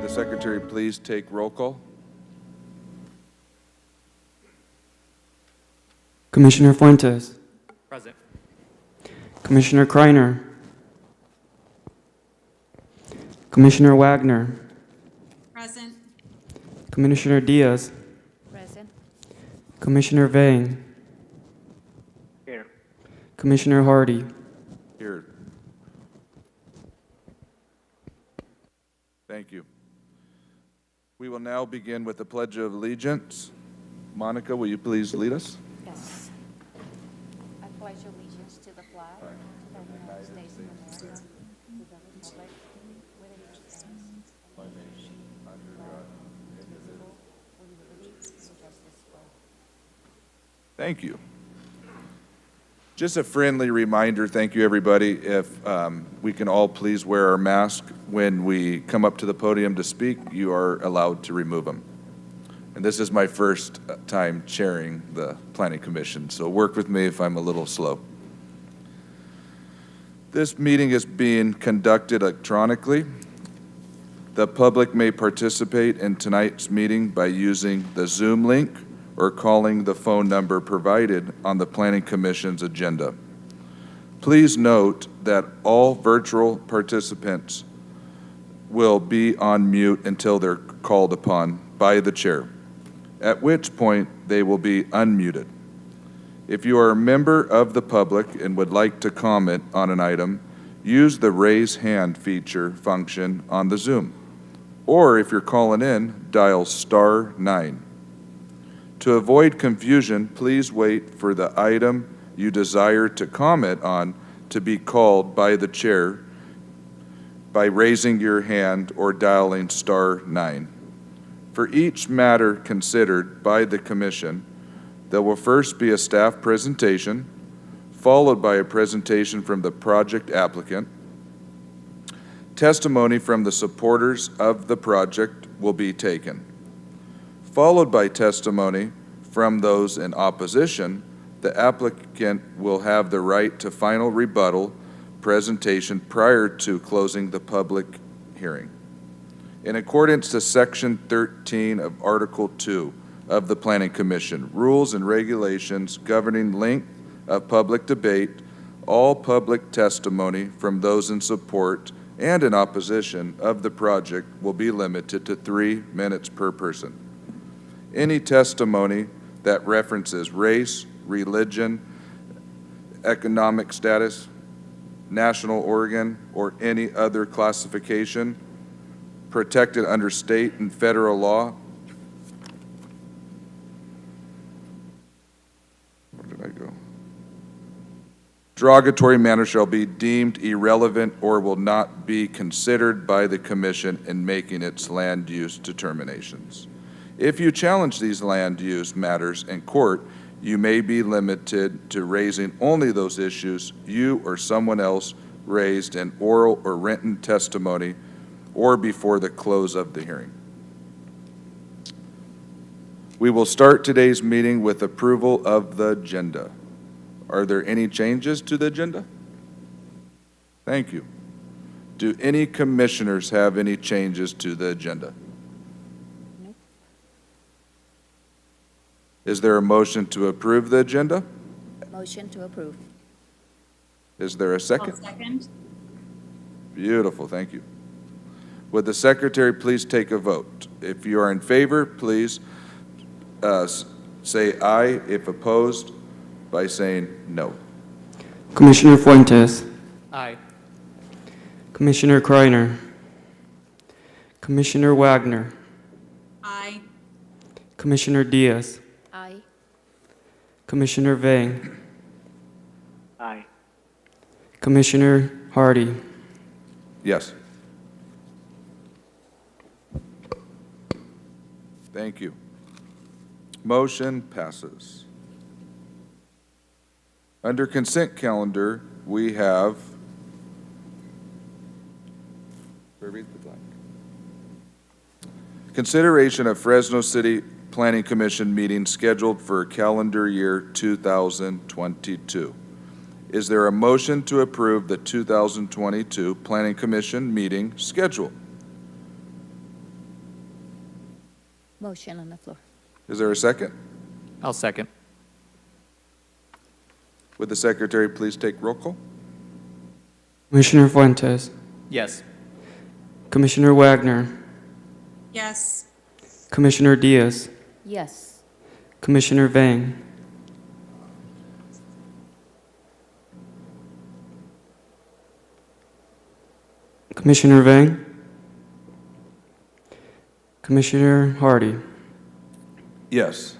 the secretary please take roll call? Commissioner Fuentes, Present. Commissioner Kreiner, Commissioner Wagner, Present. Commissioner Diaz, Present. Commissioner Vang, Here. Commissioner Hardy. Here. Thank you. We will now begin with the Pledge of Allegiance. Monica, will you please lead us? Yes. I pledge allegiance to the flag of the United States of America, to the republic with which it stands, one nation, under God, indivisible, with liberty and justice for all. Thank you. Just a friendly reminder, thank you everybody, if we can all please wear our mask when we come up to the podium to speak, you are allowed to remove them. And this is my first time chairing the Planning Commission, so work with me if I'm a little slow. This meeting is being conducted electronically. The public may participate in tonight's meeting by using the Zoom link or calling the phone number provided on the Planning Commission's agenda. Please note that all virtual participants will be on mute until they're called upon by the chair, at which point they will be unmuted. If you are a member of the public and would like to comment on an item, use the raise hand feature function on the Zoom. Or if you're calling in, dial *9. To avoid confusion, please wait for the item you desire to comment on to be called by the chair by raising your hand or dialing *9. For each matter considered by the Commission, there will first be a staff presentation, followed by a presentation from the project applicant. Testimony from the supporters of the project will be taken, followed by testimony from those in opposition. The applicant will have the right to final rebuttal presentation prior to closing the public hearing. In accordance to Section 13 of Article 2 of the Planning Commission, rules and regulations governing length of public debate, all public testimony from those in support and in opposition of the project will be limited to 3 minutes per person. Any testimony that references race, religion, economic status, national origin, or any other classification protected under state and federal law. Where did I go? Derogatory manner shall be deemed irrelevant or will not be considered by the Commission in making its land use determinations. If you challenge these land use matters in court, you may be limited to raising only those issues you or someone else raised in oral or written testimony or before the close of the hearing. We will start today's meeting with approval of the agenda. Are there any changes to the agenda? Thank you. Do any commissioners have any changes to the agenda? Nope. Is there a motion to approve the agenda? Motion to approve. Is there a second? Second. Beautiful, thank you. Would the secretary please take a vote? If you are in favor, please say aye. If opposed, by saying no. Commissioner Fuentes, Aye. Commissioner Kreiner, Commissioner Wagner, Aye. Commissioner Diaz, Aye. Commissioner Vang, Aye. Commissioner Hardy. Yes. Thank you. Motion passes. Under consent calendar, we have, consideration of Fresno City Planning Commission meeting scheduled for calendar year 2022. Is there a motion to approve the 2022 Planning Commission meeting schedule? Motion on the floor. Is there a second? I'll second. Would the secretary please take roll call? Commissioner Fuentes, Yes. Commissioner Wagner, Yes. Commissioner Diaz, Yes. Commissioner Vang, Commissioner Vang, Commissioner Hardy, Yes.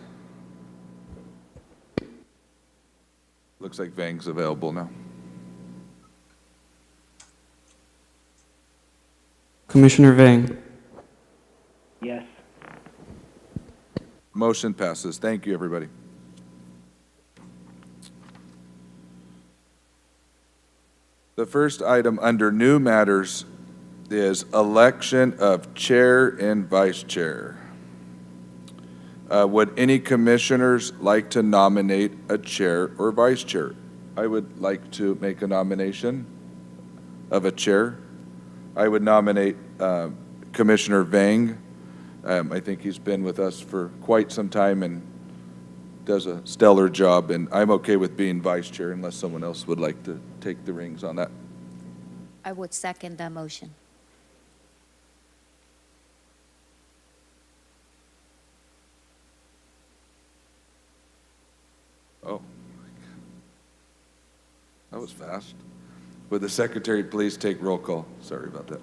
Looks like Vang's available now. Commissioner Vang. Yes. Motion passes. Thank you, everybody. The first item under new matters is election of chair and vice chair. Would any commissioners like to nominate a chair or vice chair? I would like to make a nomination of a chair. I would nominate Commissioner Vang. I think he's been with us for quite some time and does a stellar job, and I'm okay with being vice chair unless someone else would like to take the reins on that. I would second that motion. Oh. That was fast. Would the secretary please take roll call? Sorry about that.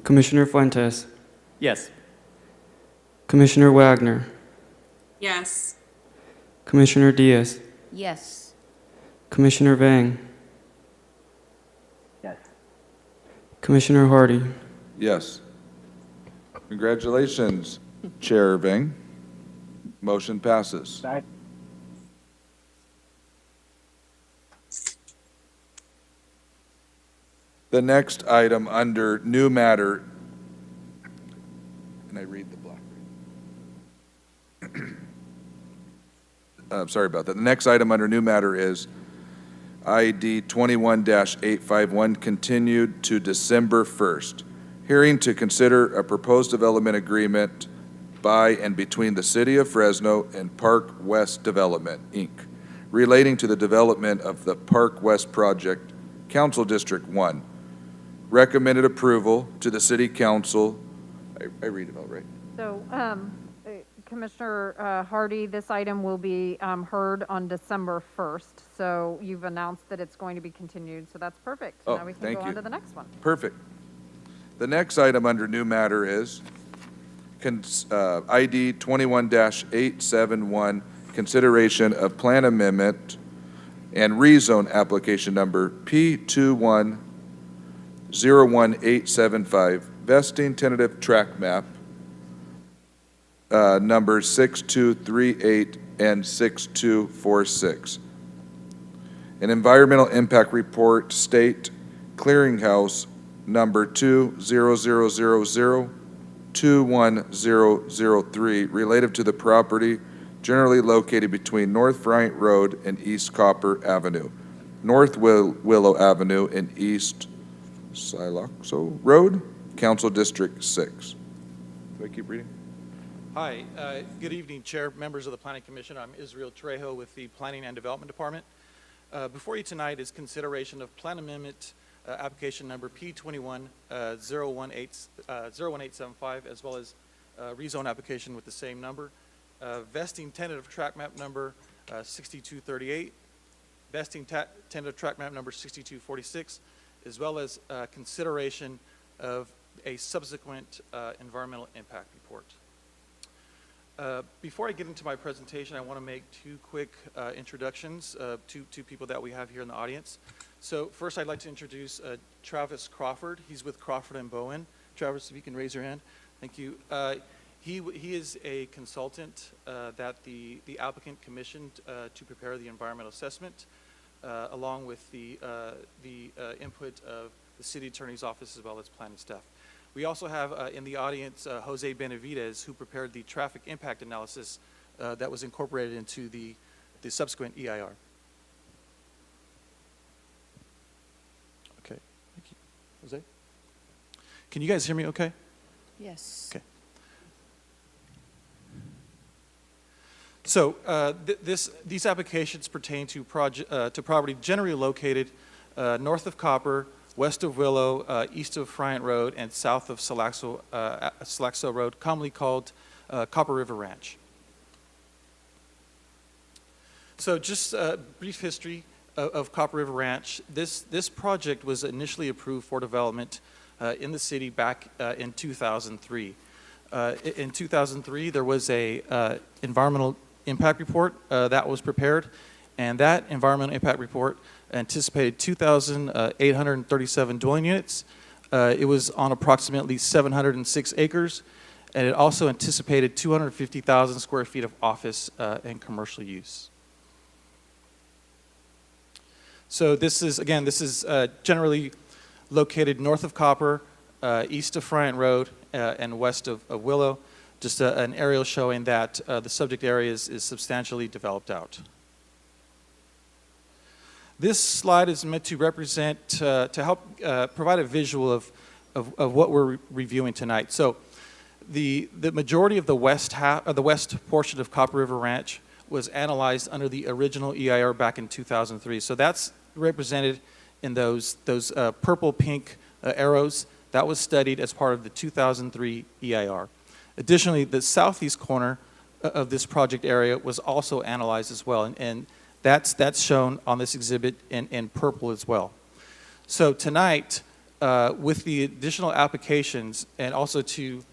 Commissioner Fuentes, Yes. Commissioner Wagner, Yes. Commissioner Diaz, Yes. Commissioner Vang, Yes. Commissioner Hardy. Yes. Congratulations, Chair Vang. Motion passes. The next item under new matter, and I read the black. Sorry about that. The next item under new matter is ID 21-851, continued to December 1st. Hearing to consider a proposed development agreement by and between the City of Fresno and Park West Development, Inc., relating to the development of the Park West Project, Council District 1. Recommended approval to the City Council. I read it all right. So, Commissioner Hardy, this item will be heard on December 1st. So you've announced that it's going to be continued, so that's perfect. Oh, Now we can thank go you. on to the next one. Perfect. The next item under new matter is ID 21-871, consideration of plan amendment and rezone application number P21-01875, vesting tentative track map, numbers 6238 and 6246. An environmental impact report, state clearinghouse number 2000-21003, related to the property generally located between North Bryant Road and East Copper Avenue, North Willow Avenue and East Siloxo Road, Council District 6. Do I keep reading? Hi, good evening, Chair, members of the Planning Commission. I'm Israel Trejo with the Planning and Development Department. Before you tonight is consideration of plan amendment application number P21-01875, as well as rezone application with the same number, vesting tentative track map number 6238, vesting tentative track map number 6246, as well as consideration of a subsequent environmental impact report. Before I get into my presentation, I want to make two quick introductions to people that we have here in the audience. So first, I'd like to introduce Travis Crawford. He's with Crawford and Bowen. Travis, if you can raise your hand. Thank you. He is a consultant that the applicant commissioned to prepare the environmental assessment, along with the input of the city attorney's office as well as planning staff. We also have in the audience Jose Benavides, who prepared the traffic impact analysis that was incorporated into the subsequent EIR. Okay, thank you. Jose? Can you guys hear me okay? Yes. Okay. So these applications pertain to property generally located north of Copper, west of Willow, east of Friant Road, and south of Salaxo Road, commonly called Copper River Ranch. So just a brief history of Copper River Ranch. This project was initially approved for development in the city back in 2003. In 2003, there was a environmental impact report that was prepared, and that environmental impact report anticipated 2,837 dwelling units. It was on approximately 706 acres, and it also anticipated 250,000 square feet of office and commercial use. So this is generally located north of Copper, east of Friant Road, and west of Willow. Just an aerial showing that the subject area is substantially developed out. This slide is meant to represent, to help provide a visual of what we're reviewing tonight. So the majority of the west portion of Copper River Ranch was analyzed under the original EIR back in 2003. So that's represented in those purple-pink arrows. That was studied as part of the 2003 EIR. Additionally, the southeast corner of this project area was also analyzed as well, and that's shown on this exhibit in purple as well. So tonight, with the additional applications and also to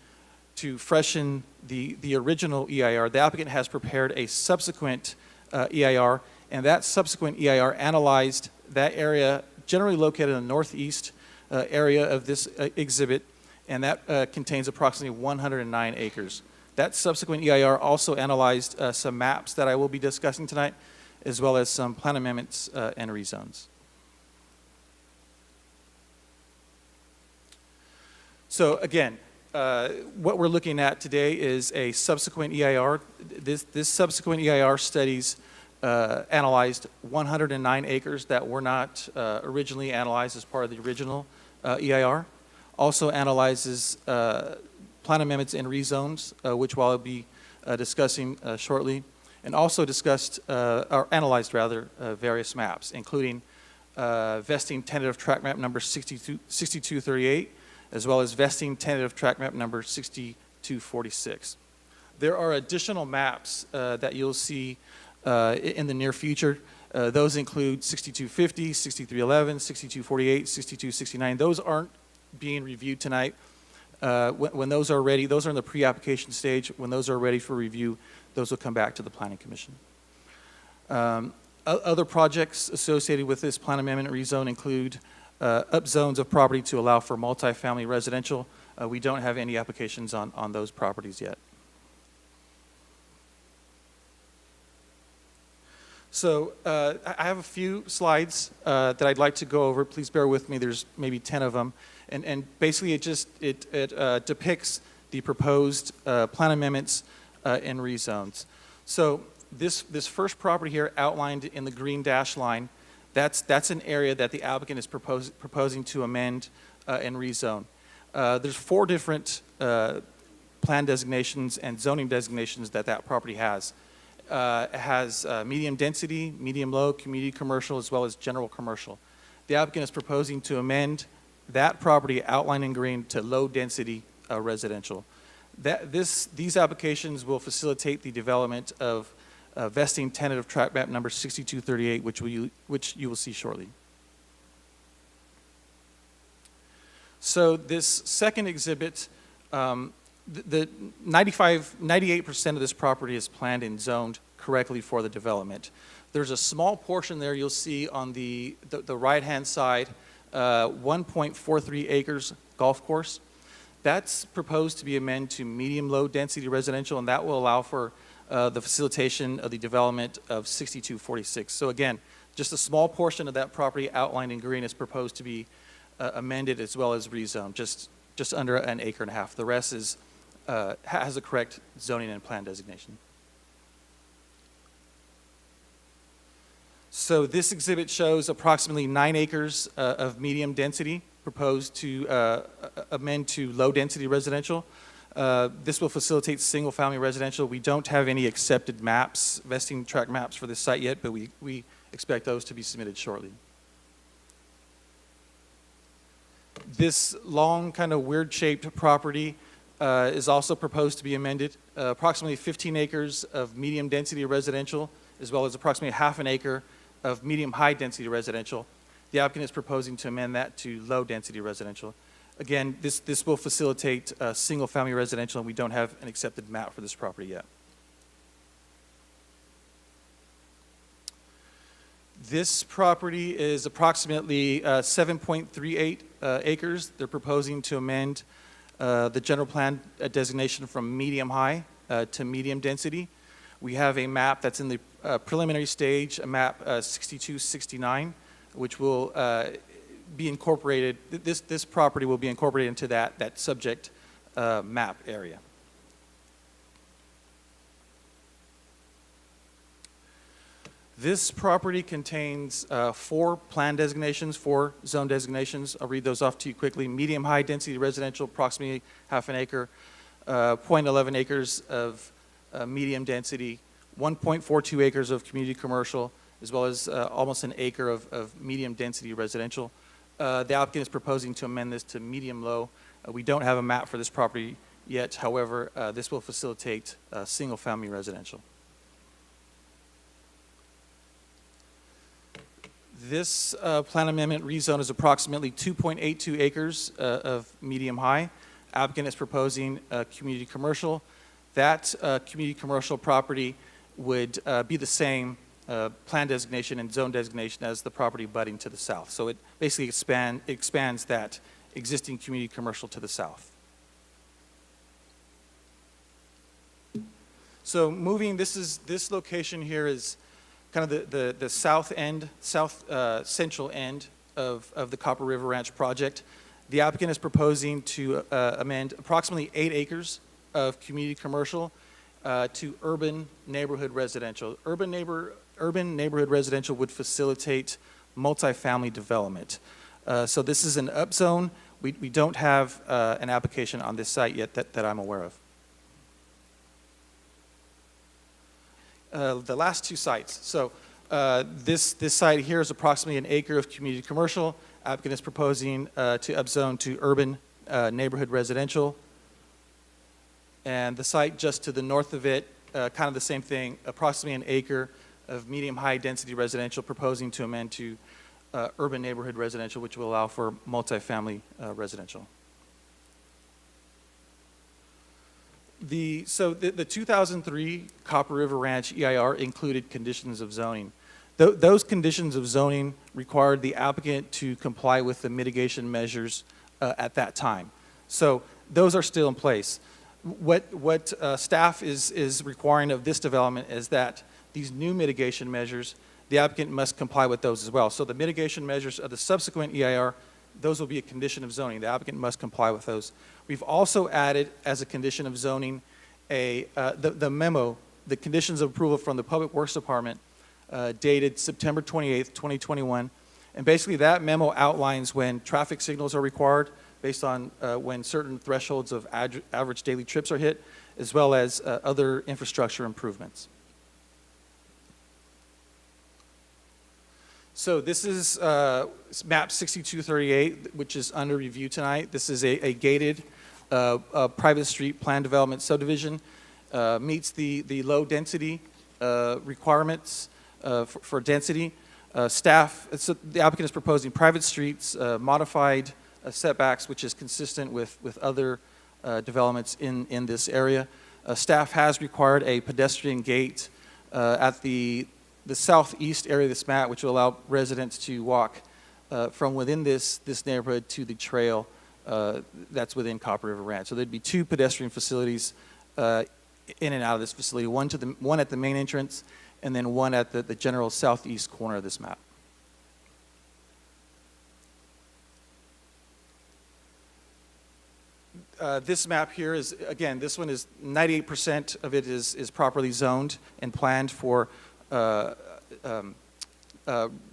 freshen the original EIR, the applicant has prepared a subsequent EIR, and that subsequent EIR analyzed that area generally located in the northeast area of this exhibit, and that contains approximately 109 acres. That subsequent EIR also analyzed some maps that I will be discussing tonight, as well as some plan amendments and rezones. So again, what we're looking at today is a subsequent EIR. This subsequent EIR studies analyzed 109 acres that were not originally analyzed as part of the original EIR. Also analyzes plan amendments and rezones, which I'll be discussing shortly, and also discussed, or analyzed rather, various maps, including vesting tentative tract map number 6238, as well as vesting tentative tract map number 6246. There are additional maps that you'll see in the near future. Those include 6250, 6311, 6248, 6269. Those aren't being reviewed tonight. When those are ready, those are in the pre-application stage. When those are ready for review, those will come back to the Planning Commission. Other projects associated with this plan amendment rezone include up zones of property to allow for multifamily residential. We don't have any applications on those properties yet. So I have a few slides that I'd like to go over. Please bear with me. There's maybe 10 of them. And basically it depicts the proposed plan amendments and rezones. So this first property here outlined in the green dash line, that's an area that the applicant is proposing to amend and rezone. There's 4 different plan designations and zoning designations that property has. It has medium density, medium low, community commercial, as well as general commercial. The applicant is proposing to amend that property outlined in green to low density residential. These applications will facilitate the development of vesting tentative tract map number 6238, which you will see shortly. So this second exhibit, the 98% of this property is planned and zoned correctly for the development. There's a small portion there you'll see on the right-hand side, 1.43 acres golf course. That's proposed to be amended to medium-low density residential, and that will allow for the facilitation of the development of 6246. So again, just a small portion of that property outlined in green is proposed to be amended as well as rezoned, just under an acre and a half. The rest is has the correct zoning and plan designation. So this exhibit shows approximately 9 acres of medium density proposed to amend to low density residential. This will facilitate single-family residential. We don't have any accepted maps, vesting tract maps for this site yet, but we expect those to be submitted shortly. This long, kind of weird-shaped property is also proposed to be amended. Approximately 15 acres of medium-density residential, as well as approximately half an acre of medium-high-density residential. The applicant is proposing to amend that to low-density residential. Again, this will facilitate single-family residential, and we don't have an accepted map for this property yet. This property is approximately 7.38 acres. They're proposing to amend the general plan designation from medium-high to medium-density. We have a map that's in the preliminary stage, a map 6269, which will be incorporated. This property will be incorporated into that subject map area. This property contains 4 plan designations, 4 zone designations. I'll read those off to you quickly. Medium-high density residential, approximately half an acre, 0.11 acres of medium density, 1.42 acres of community commercial, as well as almost an acre of medium density residential. The applicant is proposing to amend this to medium-low. We don't have a map for this property yet. However, this will facilitate single-family residential. This plan amendment rezone is approximately 2.82 acres of medium-high. Applicant is proposing community commercial. That community commercial property would be the same plan designation and zone designation as the property butting to the south. So it basically expands that existing community commercial to the south. So moving, this location here is kind of the south central end of the Copper River Ranch project. The applicant is proposing to amend approximately 8 acres of community commercial to urban neighborhood residential. Urban neighborhood residential would facilitate multifamily development. So this is an upzone. We don't have an application on this site yet that I'm aware of. The last 2 sites. So this site here is approximately an acre of community commercial. Applicant is proposing to upzone to urban neighborhood residential. And the site just to the north of it, kind of the same thing, approximately an acre of medium-high density residential, proposing to amend to urban neighborhood residential, which will allow for multifamily residential. The 2003 Copper River Ranch EIR included conditions of zoning. Those conditions of zoning required the applicant to comply with the mitigation measures at that time. So those are still in place. What staff is requiring of this development is that these new mitigation measures, the applicant must comply with those as well. So the mitigation measures of the subsequent EIR, those will be a condition of zoning. The applicant must comply with those. We've also added as a condition of zoning the memo, the conditions of approval from the Public Works Department dated September 28th, 2021. And basically that memo outlines when traffic signals are required based on when certain thresholds of average daily trips are hit, as well as other infrastructure improvements. So this is map 6238, which is under review tonight. This is a gated private street plan development subdivision. Meets the low density requirements for density. So the applicant is proposing private streets, modified setbacks, which is consistent with other developments in this area. Staff has required a pedestrian gate at the southeast area of this map, which will allow residents to walk from within this neighborhood to the trail that's within Copper River Ranch. So there'd be 2 pedestrian facilities in and out of this facility, one at the main entrance and then one at the general southeast corner of this map. This map here is, again, this one is 98% of it is properly zoned and planned for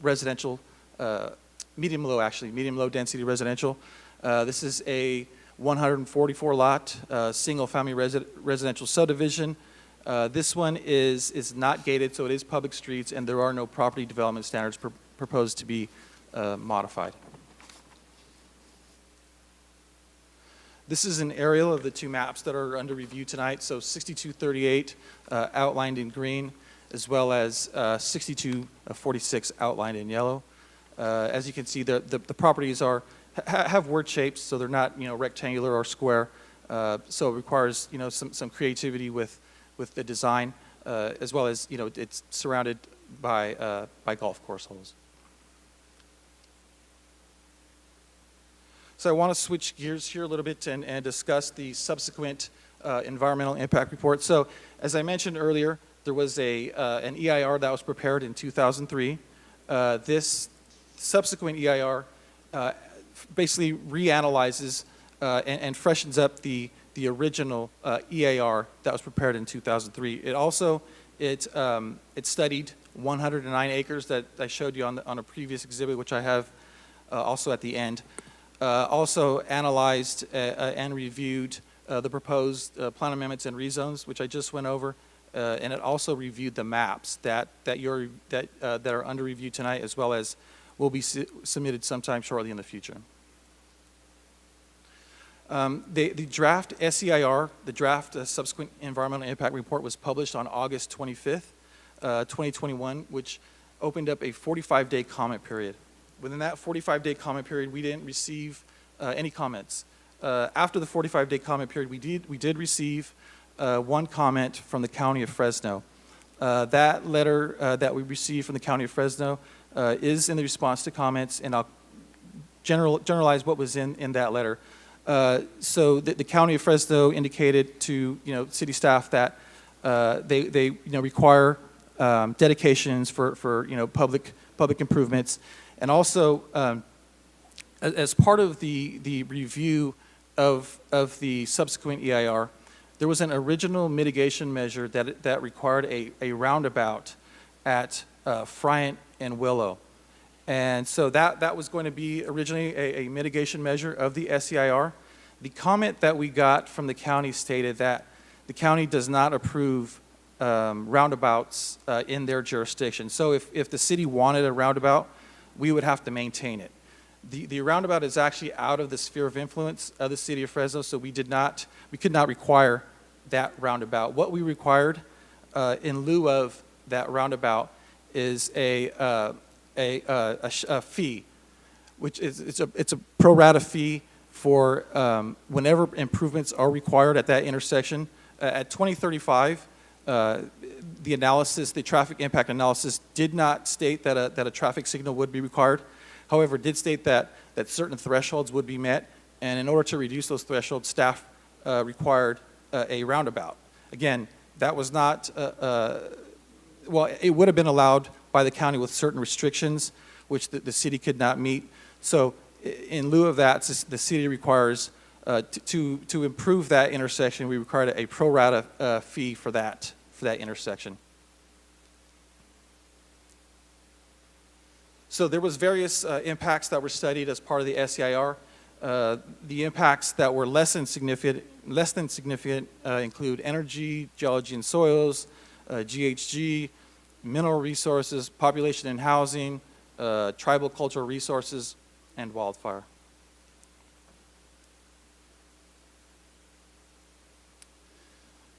residential, medium-low density residential. This is a 144 lot, single-family residential subdivision. This one is not gated, so it is public streets, and there are no property development standards proposed to be modified. This is an aerial of the two maps that are under review tonight. So 6238 outlined in green, as well as 6246 outlined in yellow. As you can see, the properties have word shapes, so they're not rectangular or square. So it requires some creativity with the design, as well as it's surrounded by golf course holes. So I want to switch gears here a little bit and discuss the subsequent environmental impact report. So as I mentioned earlier, there was an EIR that was prepared in 2003. This subsequent EIR basically reanalyzes and freshens up the original EIR that was prepared in 2003. It also it studied 109 acres that I showed you on a previous exhibit, which I have also at the end. Also analyzed and reviewed the proposed plan amendments and rezones, which I just went over, and it also reviewed the maps that are under review tonight, as well as will be submitted sometime shortly in the future. The draft SEIR, the draft subsequent environmental impact report, was published on August 25th, 2021, which opened up a 45-day comment period. Within that 45-day comment period, we didn't receive any comments. After the 45-day comment period, we did receive one comment from the County of Fresno. That letter that we received from the County of Fresno is in the response to comments, and I'll generalize what was in that letter. So the County of Fresno indicated to city staff that they require dedications for public improvements. And also, as part of the review of the subsequent EIR, there was an original mitigation measure that required a roundabout at Friant and Willow. And so that was going to be originally a mitigation measure of the SEIR. The comment that we got from the county stated that the county does not approve roundabouts in their jurisdiction. So if the city wanted a roundabout, we would have to maintain it. The roundabout is actually out of the sphere of influence of the city of Fresno, so we could not require that roundabout. What we required in lieu of that roundabout is a fee, which is it's a pro rata fee for whenever improvements are required at that intersection. At 2035, the analysis, the traffic impact analysis, did not state that a traffic signal would be required. However, it did state that certain thresholds would be met, and in order to reduce those thresholds, staff required a roundabout. Again, that was not, well, it would have been allowed by the county with certain restrictions, which the city could not meet. So in lieu of that, the city requires, to improve that intersection, we required a pro rata fee for that intersection. So there was various impacts that were studied as part of the SEIR. The impacts that were less than significant include energy, geology and soils, GHG, mineral resources, population and housing, tribal cultural resources, and wildfire.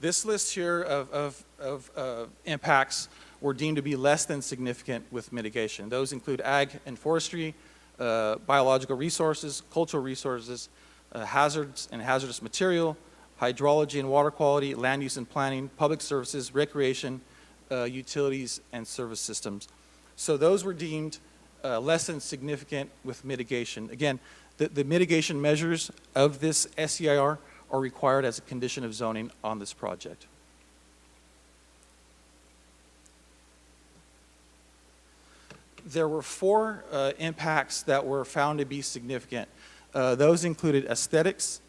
This list here of impacts were deemed to be less than significant with mitigation. Those include ag and forestry, biological resources, cultural resources, hazards and hazardous material, hydrology and water quality, land use and planning, public services, recreation, utilities, and service systems. So those were deemed less than significant with mitigation. Again, the mitigation measures of this SEIR are required as a condition of zoning on this project. There were 4 impacts that were found to be significant. Those included aesthetics,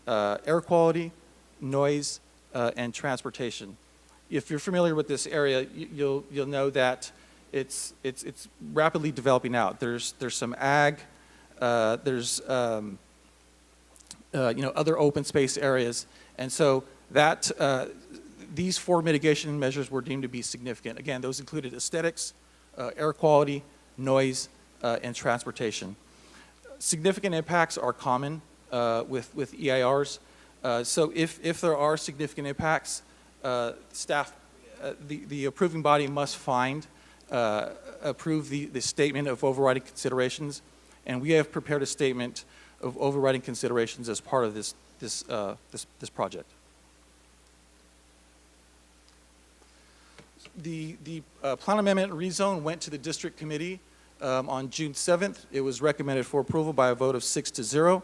air quality, noise, and transportation. If you're familiar with this area, you'll know that it's rapidly developing out. There's some ag, there's other open space areas. And so that, these 4 mitigation measures were deemed to be significant. Again, those included aesthetics, air quality, noise, and transportation. Significant impacts are common with EIRs. So if there are significant impacts, staff, the approving body must approve the statement of overriding considerations, and we have prepared a statement of overriding considerations as part of this project. The plan amendment rezone went to the district committee on June 7th. It was recommended for approval by a vote of 6-0.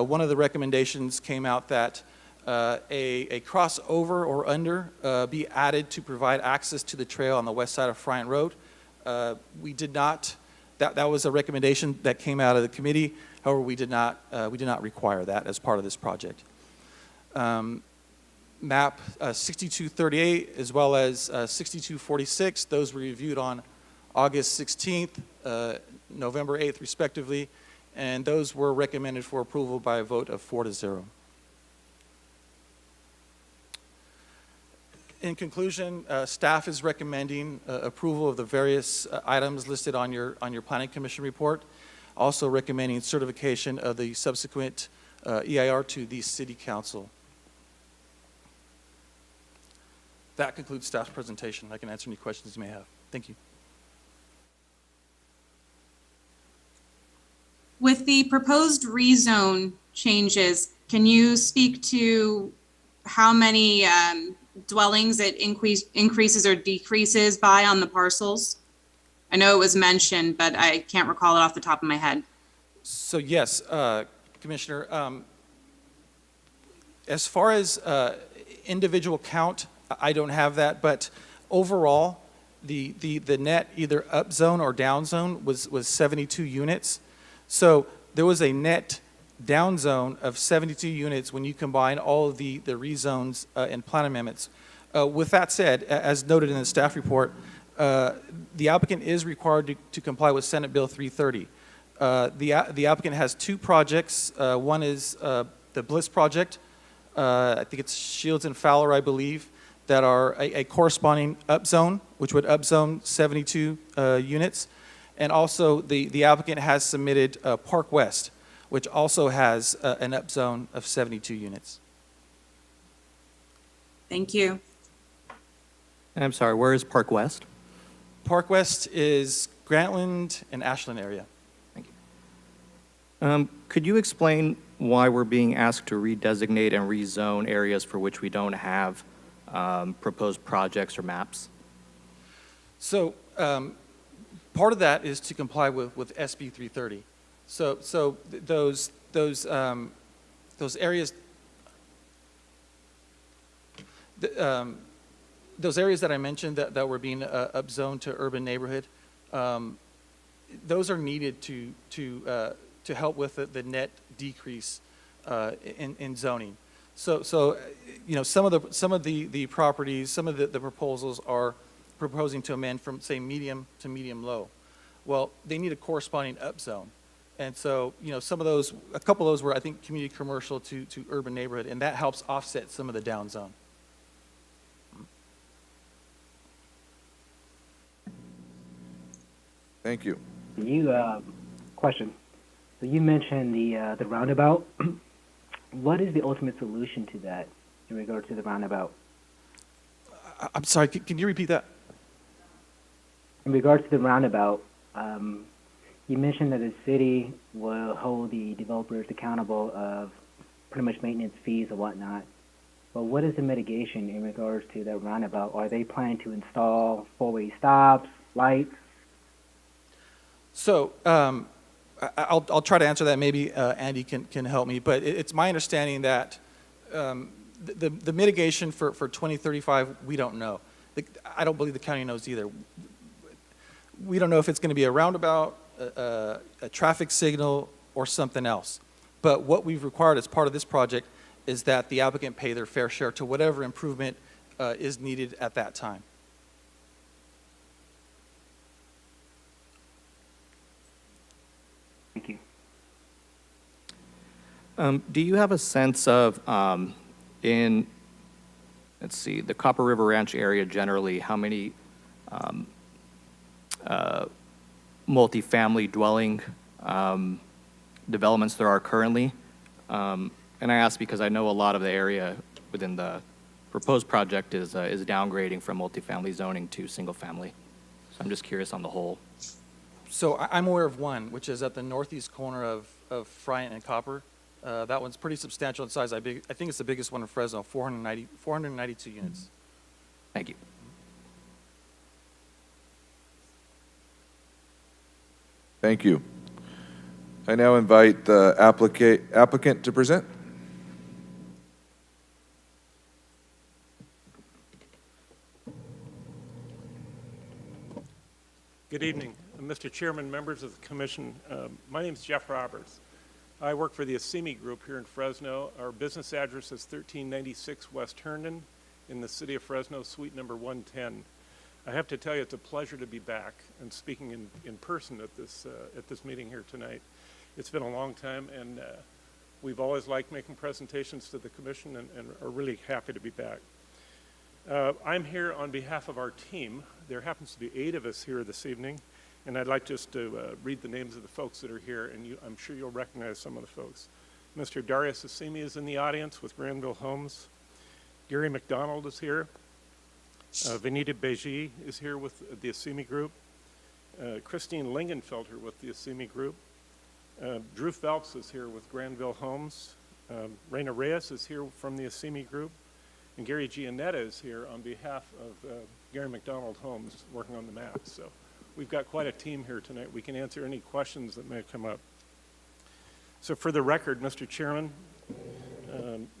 One of the recommendations came out that a crossover or under be added to provide access to the trail on the west side of Bryant Road. We did not, that was a recommendation that came out of the committee. However, we did not require that as part of this project. Map 6238 as well as 6246, those were reviewed on August 16th, November 8th respectively, and those were recommended for approval by a vote of 4-0. In conclusion, staff is recommending approval of the various items listed on your Planning Commission report, also recommending certification of the subsequent EIR to the City Council. That concludes staff's presentation. I can answer any questions you may have. Thank you. With the proposed rezone changes, can you speak to how many dwellings it increases or decreases by on the parcels? I know it was mentioned, but I can't recall it off the top of my head. So yes, Commissioner, as far as individual count, I don't have that, but overall, the net either up zone or down zone was 72 units. So there was a net down zone of 72 units when you combine all of the rezones and plan amendments. With that said, as noted in the staff report, the applicant is required to comply with Senate Bill 330. The applicant has 2 projects. One is the Bliss project. I think it's Shields and Fowler, I believe, that are a corresponding upzone, which would upzone 72 units. And also the applicant has submitted Park West, which also has an upzone of 72 units. Thank you. And I'm sorry, where is Park West? Park West is Grantland and Ashland area. Thank you. Could you explain why we're being asked to redesignate and rezone areas for which we don't have proposed projects or maps? So part of that is to comply with SB 330. So those areas, those areas that I mentioned that were being upzoned to urban neighborhood, those are needed to help with the net decrease in zoning. So you know, some of the properties, some of the proposals are proposing to amend from, say, medium to medium low. Well, they need a corresponding upzone. And so, you know, some of those, a couple of those were, I think, community commercial to urban neighborhood, and that helps offset some of the down zone. Thank you. Question. So you mentioned the roundabout. What is the ultimate solution to that in regard to the roundabout? I'm sorry, can you repeat that? In regards to the roundabout, you mentioned that the city will hold the developers accountable of pretty much maintenance fees and whatnot. But what is the mitigation in regards to that roundabout? Are they planning to install four-way stops, lights? So I'll try to answer that. Maybe Andy can help me. But it's my understanding that the mitigation for 2035, we don't know. I don't believe the county knows either. We don't know if it's going to be a roundabout, a traffic signal, or something else. But what we've required as part of this project is that the applicant pay their fair share to whatever improvement is needed at that time. Thank you. Do you have a sense of, in, let's see, the Copper River Ranch area generally, how many multifamily dwelling developments there are currently? And I ask because I know a lot of the area within the proposed project is downgrading from multifamily zoning to single-family. So I'm just curious on the whole. So I'm aware of one, which is at the northeast corner of Friant and Copper. That one's pretty substantial in size. I think it's the biggest one in Fresno, 492 units. Thank you. Thank you. I now invite the applicant to present. Good evening, Mr. Chairman, members of the commission. My name is Jeff Roberts. I work for the Assimi Group here in Fresno. Our business address is 1396 West Herndon in the city of Fresno, suite number 110. I have to tell you, it's a pleasure to be back and speaking in person at this meeting here tonight. It's been a long time, and we've always liked making presentations to the commission and are really happy to be back. I'm here on behalf of our team. There happens to be 8 of us here this evening, and I'd like just to read the names of the folks that are here, and I'm sure you'll recognize some of the folks. Mr. Darius Assimi is in the audience with Granville Homes. Gary Mcdonald is here. Vanita Beji is here with the Assimi Group. Christine Lingenfelter with the Assimi Group. Drew Phelps is here with Granville Homes. Reina Reyes is here from the Assimi Group. And Gary Giannetta is here on behalf of Gary McDonald Homes working on the map. So we've got quite a team here tonight. We can answer any questions that may come up. So for the record, Mr. Chairman,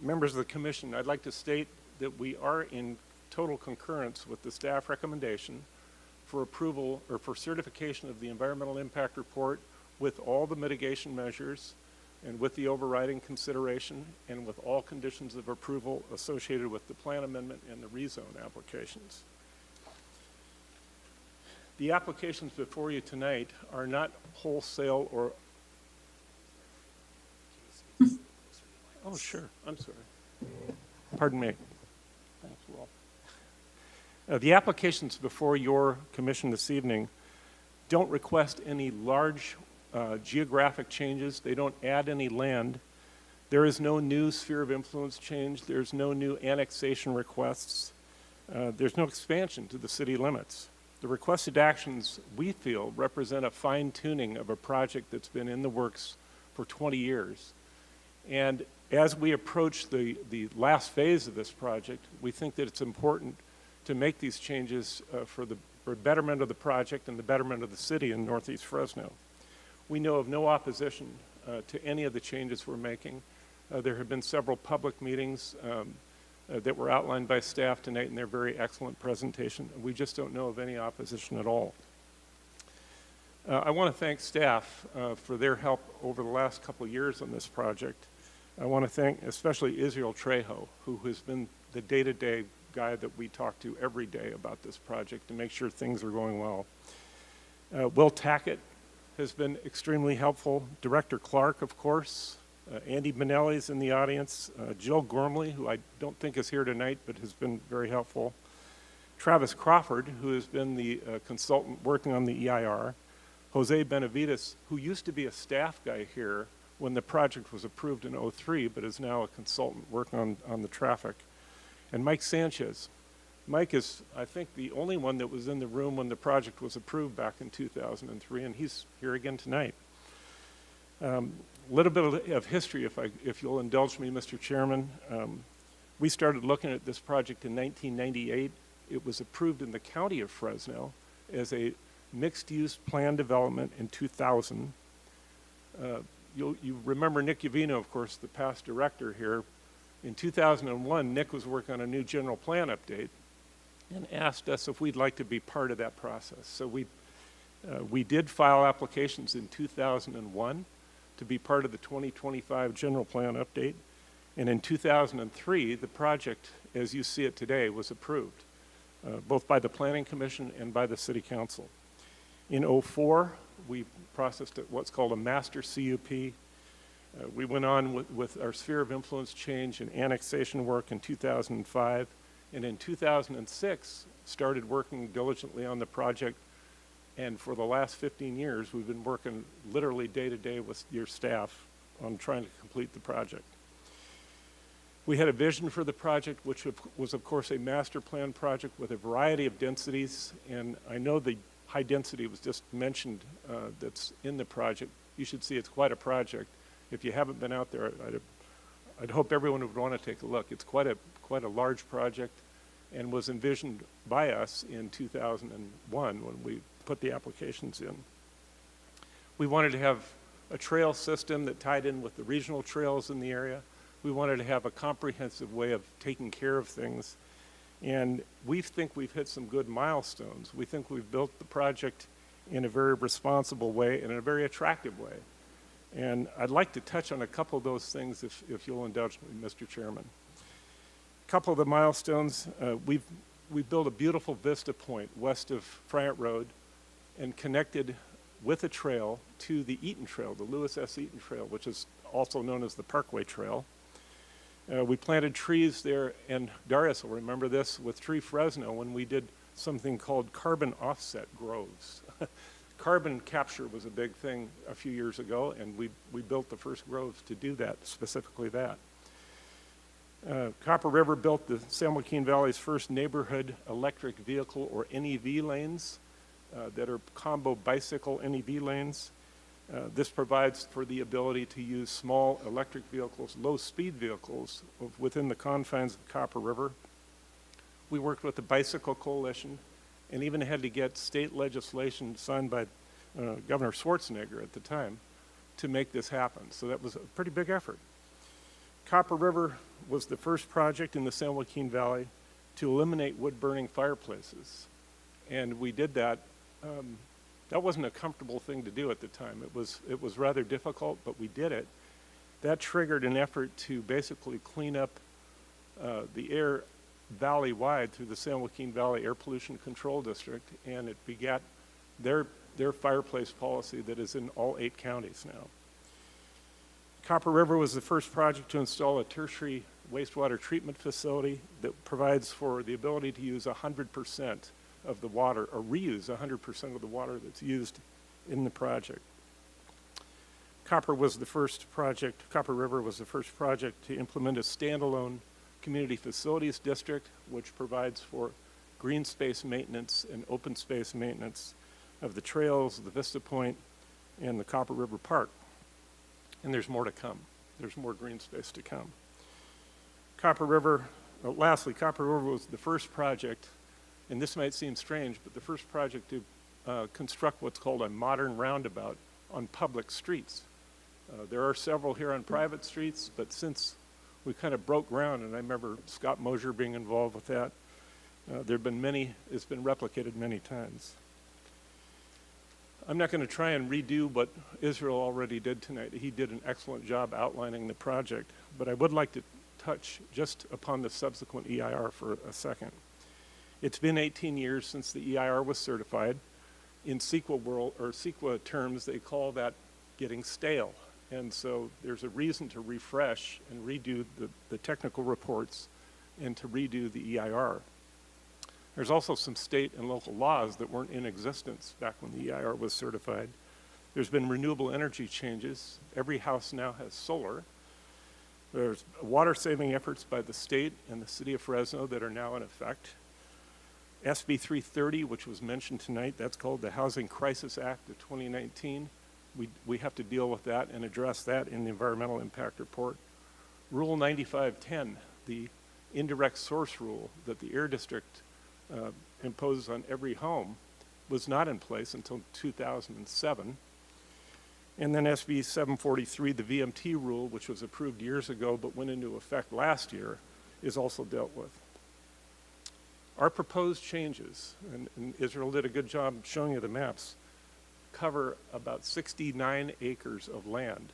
members of the commission, I'd like to state that we are in total concurrence with the staff recommendation for approval or for certification of the environmental impact report with all the mitigation measures and with the overriding consideration and with all conditions of approval associated with the plan amendment and the rezone applications. The applications before you tonight are not wholesale or... Oh, sure. I'm sorry. Pardon me. Thanks, Will. The applications before your commission this evening don't request any large geographic changes. They don't add any land. There is no new sphere of influence change. There's no new annexation requests. There's no expansion to the city limits. The requested actions, we feel, represent a fine-tuning of a project that's been in the works for 20 years. And as we approach the last phase of this project, we think that it's important to make these changes for betterment of the project and the betterment of the city in Northeast Fresno. We know of no opposition to any of the changes we're making. There have been several public meetings that were outlined by staff tonight in their very excellent presentation. We just don't know of any opposition at all. I want to thank staff for their help over the last couple of years on this project. I want to thank especially Israel Trejo, who has been the day-to-day guy that we talk to every day about this project to make sure things are going well. Will Tackett has been extremely helpful. Director Clark, of course. Andy Benelli's in the audience. Jill Gormley, who I don't think is here tonight, but has been very helpful. Travis Crawford, who has been the consultant working on the EIR. Jose Benavides, who used to be a staff guy here when the project was approved in '03, but is now a consultant working on the traffic. And Mike Sanchez. Mike is, I think, the only one that was in the room when the project was approved back in 2003, and he's here again tonight. A little bit of history, if you'll indulge me, Mr. Chairman. We started looking at this project in 1998. It was approved in the county of Fresno as a mixed-use plan development in 2000. You remember Nick Uvino, of course, the past director here. In 2001, Nick was working on a new general plan update and asked us if we'd like to be part of that process. So we did file applications in 2001 to be part of the 2025 general plan update. And in 2003, the project, as you see it today, was approved, both by the Planning Commission and by the City Council. In '04, we processed what's called a master CUP. We went on with our sphere of influence change and annexation work in 2005, and in 2006 started working diligently on the project. And for the last 15 years, we've been working literally day to day with your staff on trying to complete the project. We had a vision for the project, which was, of course, a master plan project with a variety of densities. And I know the high density was just mentioned that's in the project. You should see it's quite a project. If you haven't been out there, I'd hope everyone would want to take a look. It's quite a large project and was envisioned by us in 2001 when we put the applications in. We wanted to have a trail system that tied in with the regional trails in the area. We wanted to have a comprehensive way of taking care of things. And we think we've hit some good milestones. We think we've built the project in a very responsible way and in a very attractive way. And I'd like to touch on a couple of those things if you'll indulge me, Mr. Chairman. A couple of the milestones, we've built a beautiful vista point west of Friant Road and connected with a trail to the Eaton Trail, the Lewis S. Eaton Trail, which is also known as the Parkway Trail. We planted trees there, and Darius will remember this with Tree Fresno when we did something called carbon offset groves. Carbon capture was a big thing a few years ago, and we built the first groves to do that, specifically that. Copper River built the San Joaquin Valley's first neighborhood electric vehicle, or NEV lanes, that are combo bicycle NEV lanes. This provides for the ability to use small electric vehicles, low-speed vehicles within the confines of Copper River. We worked with the Bicycle Coalition and even had to get state legislation signed by Governor Schwarzenegger at the time to make this happen. So that was a pretty big effort. Copper River was the first project in the San Joaquin Valley to eliminate wood-burning fireplaces. And we did that. That wasn't a comfortable thing to do at the time. It was rather difficult, but we did it. That triggered an effort to basically clean up the air valley-wide through the San Joaquin Valley Air Pollution Control District, and it begat their fireplace policy that is in all 8 counties now. Copper River was the first project to install a tertiary wastewater treatment facility that provides for the ability to use 100% of the water, or reuse 100% of the water that's used in the project. Copper River was the first project to implement a standalone community facilities district, which provides for green space maintenance and open space maintenance of the trails, the Vista Point, and the Copper River Park. And there's more to come. There's more green space to come. Lastly, Copper River was the first project, and this might seem strange, but the first project to construct what's called a modern roundabout on public streets. There are several here on private streets, but since we kind of broke ground, and I remember Scott Mosier being involved with that, there have been many, it's been replicated many times. I'm not going to try and redo what Israel already did tonight. He did an excellent job outlining the project, but I would like to touch just upon the subsequent EIR for a second. It's been 18 years since the EIR was certified. In CEQA terms, they call that getting stale. And so there's a reason to refresh and redo the technical reports and to redo the EIR. There's also some state and local laws that weren't in existence back when the EIR was certified. There's been renewable energy changes. Every house now has solar. There's water-saving efforts by the state and the city of Fresno that are now in effect. SB 330, which was mentioned tonight, that's called the Housing Crisis Act of 2019. We have to deal with that and address that in the environmental impact report. Rule 9510, the indirect source rule that the Air District imposes on every home, was not in place until 2007. And then SB 743, the VMT rule, which was approved years ago but went into effect last year, is also dealt with. Our proposed changes, and Israel did a good job showing you the maps, cover about 69 acres of land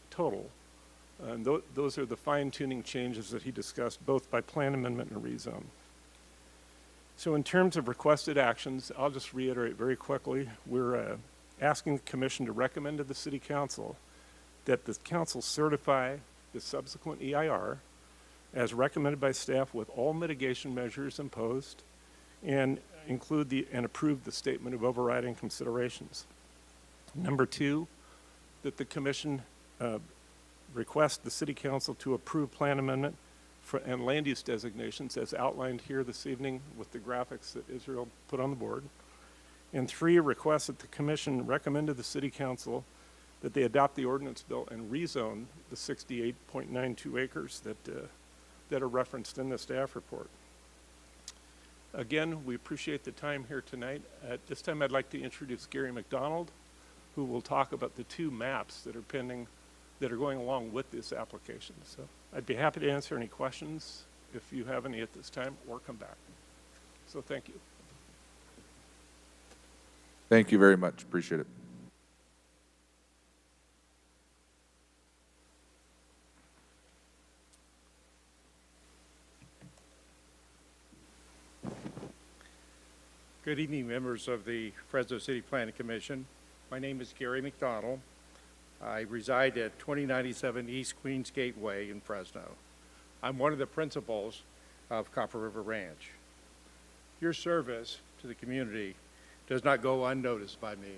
total. And those are the fine-tuning changes that he discussed, both by plan amendment and rezone. So in terms of requested actions, I'll just reiterate very quickly, we're asking the commission to recommend to the city council that the council certify the subsequent EIR as recommended by staff with all mitigation measures imposed, and approve the statement of overriding considerations. Number 2, that the commission request the city council to approve plan amendment and land use designations as outlined here this evening with the graphics that Israel put on the board. And 3, request that the commission recommend to the city council that they adopt the ordinance bill and rezone the 68.92 acres that are referenced in the staff report. Again, we appreciate the time here tonight. At this time, I'd like to introduce Gary Mcdonald, who will talk about the 2 maps that are pending, that are going along with this application. So I'd be happy to answer any questions if you have any at this time, or come back. So thank you. Thank you very much. Appreciate it. Good evening, members of the Fresno City Planning Commission. My name is Gary McDonald. I reside at 2097 East Queens Gateway in Fresno. I'm one of the principals of Copper River Ranch. Your service to the community does not go unnoticed by me.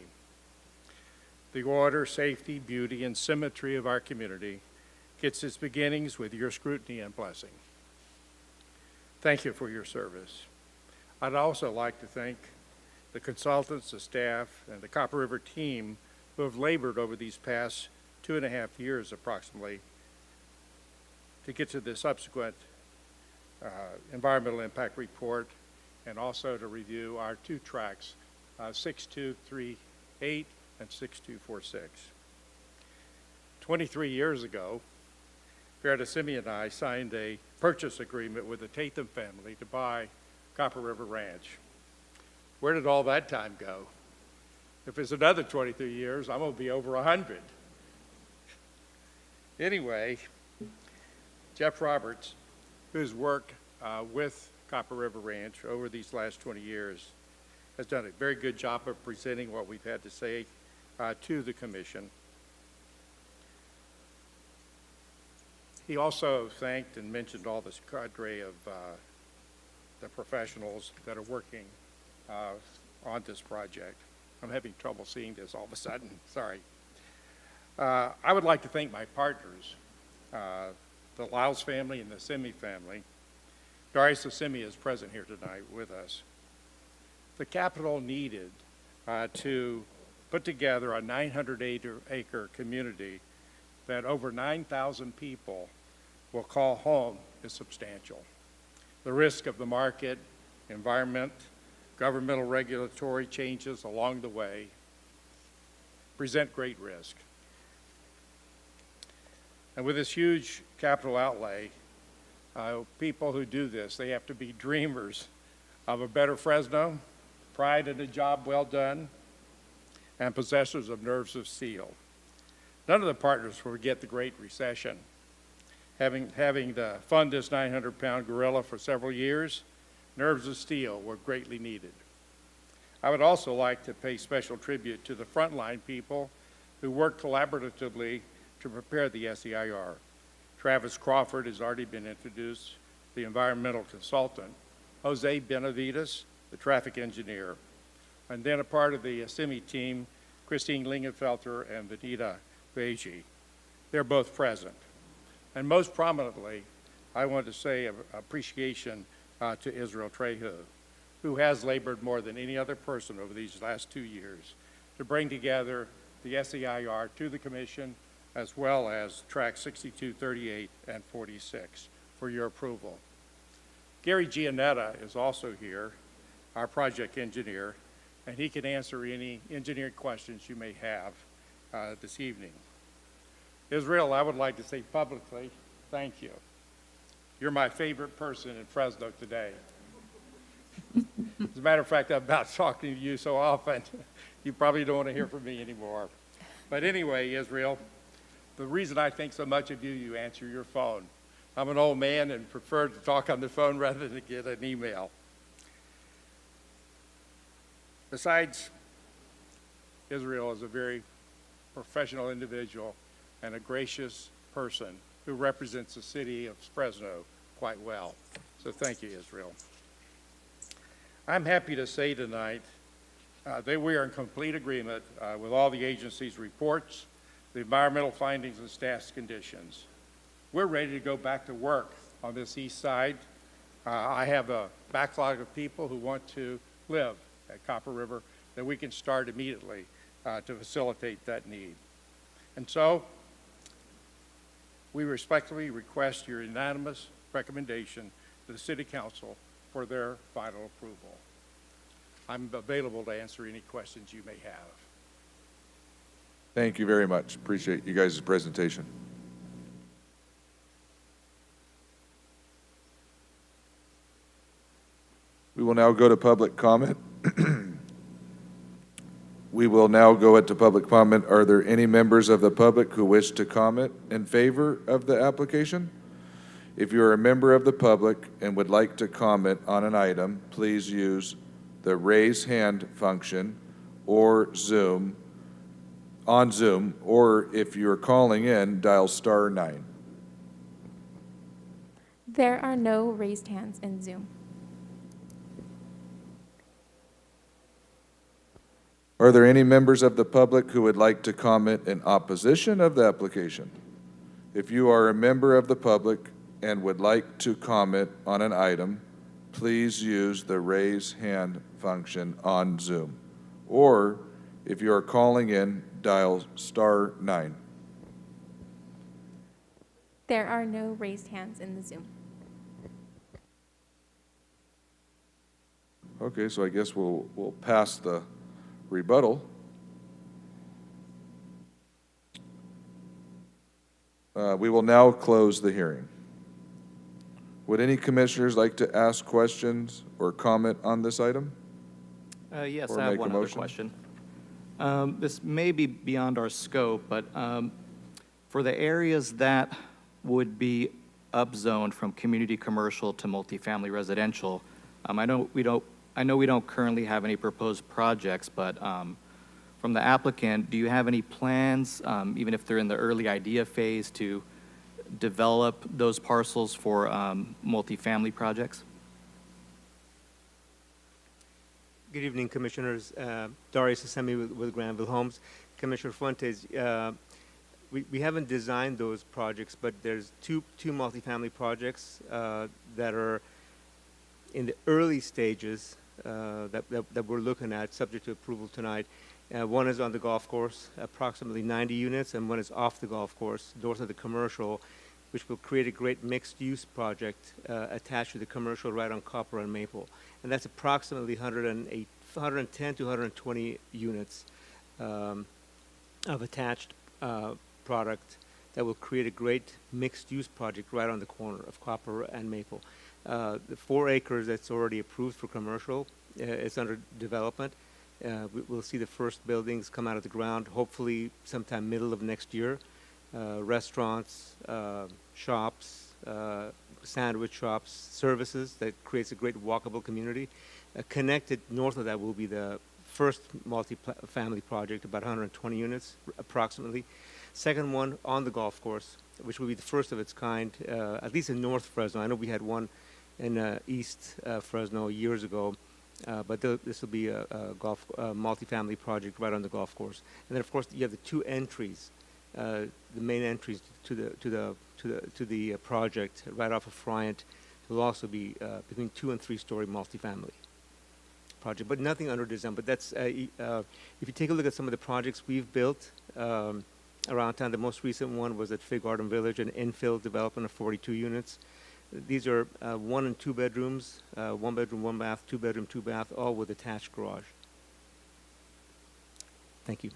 The order, safety, beauty, and symmetry of our community gets its beginnings with your scrutiny and blessing. Thank you for your service. I'd also like to thank the consultants, the staff, and the Copper River team who have labored over these past 2.5 years approximately to get to the subsequent environmental impact report, and also to review our 2 tracks, 6238 and 6246. 23 years ago, Farrah Simi and I signed a purchase agreement with the Tatham family to buy Copper River Ranch. Where did all that time go? If it's another 23 years, I'm going to be over 100. Anyway, Jeff Roberts, who's worked with Copper River Ranch over these last 20 years, has done a very good job of presenting what we've had to say to the commission. He also thanked and mentioned all this cadre of the professionals that are working on this project. I'm having trouble seeing this all of a sudden, sorry. I would like to thank my partners, the Lyles family and the Simi family. Darius Simi is present here tonight with us. The capital needed to put together a 900-acre community that over 9,000 people will call home is substantial. The risk of the market, environment, governmental regulatory changes along the way present great risk. And with this huge capital outlay, people who do this, they have to be dreamers of a better Fresno, pride in a job well done, and possessors of nerves of steel. None of the partners forget the Great Recession. Having to fund this 900-pound gorilla for several years, nerves of steel were greatly needed. I would also like to pay special tribute to the frontline people who worked collaboratively to prepare the SEIR. Travis Crawford has already been introduced, the environmental consultant, Jose Benavides, the traffic engineer, and then a part of the Simi team, Christine Lingenfelter and Vanita Beji. They're both present. And most prominently, I want to say appreciation to Israel Trehu, who has labored more than any other person over these last 2 years to bring together the SEIR to the commission, as well as track 62, 38, and 46 for your approval. Gary Giannetta is also here, our project engineer, and he can answer any engineering questions you may have this evening. Israel, I would like to say publicly, thank you. You're my favorite person in Fresno today. As a matter of fact, I'm about talking to you so often, you probably don't want to hear from me anymore. But anyway, Israel, the reason I think so much of you, you answer your phone. I'm an old man and prefer to talk on the phone rather than get an email. Besides, Israel is a very professional individual and a gracious person who represents the city of Fresno quite well. So thank you, Israel. I'm happy to say tonight that we are in complete agreement with all the agency's reports, the environmental findings, and staff's conditions. We're ready to go back to work on this east side. I have a backlog of people who want to live at Copper River that we can start immediately to facilitate that need. And so, we respectfully request your unanimous recommendation to the City Council for their final approval. I'm available to answer any questions you may have. Thank you very much. Appreciate you guys' presentation. We will now go to public comment. We will now go into public comment. Are there any members of the public who wish to comment in favor of the application? If you are a member of the public and would like to comment on an item, please use the raise hand function or Zoom, or if you're calling in, dial *9. There are no raised hands in Zoom. Are there any members of the public who would like to comment in opposition of the application? If you are a member of the public and would like to comment on an item, please use the raise hand function on Zoom. Or if you are calling in, dial *9. There are no raised hands in the Zoom. Okay, so I guess we'll pass the rebuttal. We will now close the hearing. Would any commissioners like to ask questions or comment on this item? Yes, Or I have make a one other motion? question. This may be beyond our scope, but for the areas that would be upzoned from community commercial to multifamily residential, I know we don't currently have any proposed projects, but from the applicant, do you have any plans, even if they're in the early idea phase, to develop those parcels for multifamily projects? Good evening, Commissioners. Darius Assemi with Granville Homes. Commissioner Fuentes, we haven't designed those projects, but there's two multifamily projects that are in the early stages that we're looking at, subject to approval tonight. One is on the golf course, approximately 90 units, and one is off the golf course, north of the commercial, which will create a great mixed-use project attached to the commercial right on Copper and Maple. And that's approximately 110 to 120 units of attached product that will create a great mixed-use project right on the corner of Copper and Maple. The 4 acres that's already approved for commercial is under development. We'll see the first buildings come out of the ground, hopefully sometime middle of next year. Restaurants, shops, sandwich shops, services that creates a great walkable community. Connected north of that will be the first multi-family project, about 120 units approximately. Second one on the golf course, which will be the first of its kind, at least in North Fresno. I know we had one in East Fresno years ago, but this will be a multi-family project right on the golf course. And then, of course, you have the 2 entries, the main entries to the project right off of Friant. Will also be between 2 and 3 story multi-family project, but nothing under design. But that's if you take a look at some of the projects we've built around town, the most recent one was at Fig Garden Village, an infill development of 42 units. These are 1 and 2 bedrooms, 1 bedroom, 1 bath, 2 bedroom, 2 bath, all with attached garage. Thank you.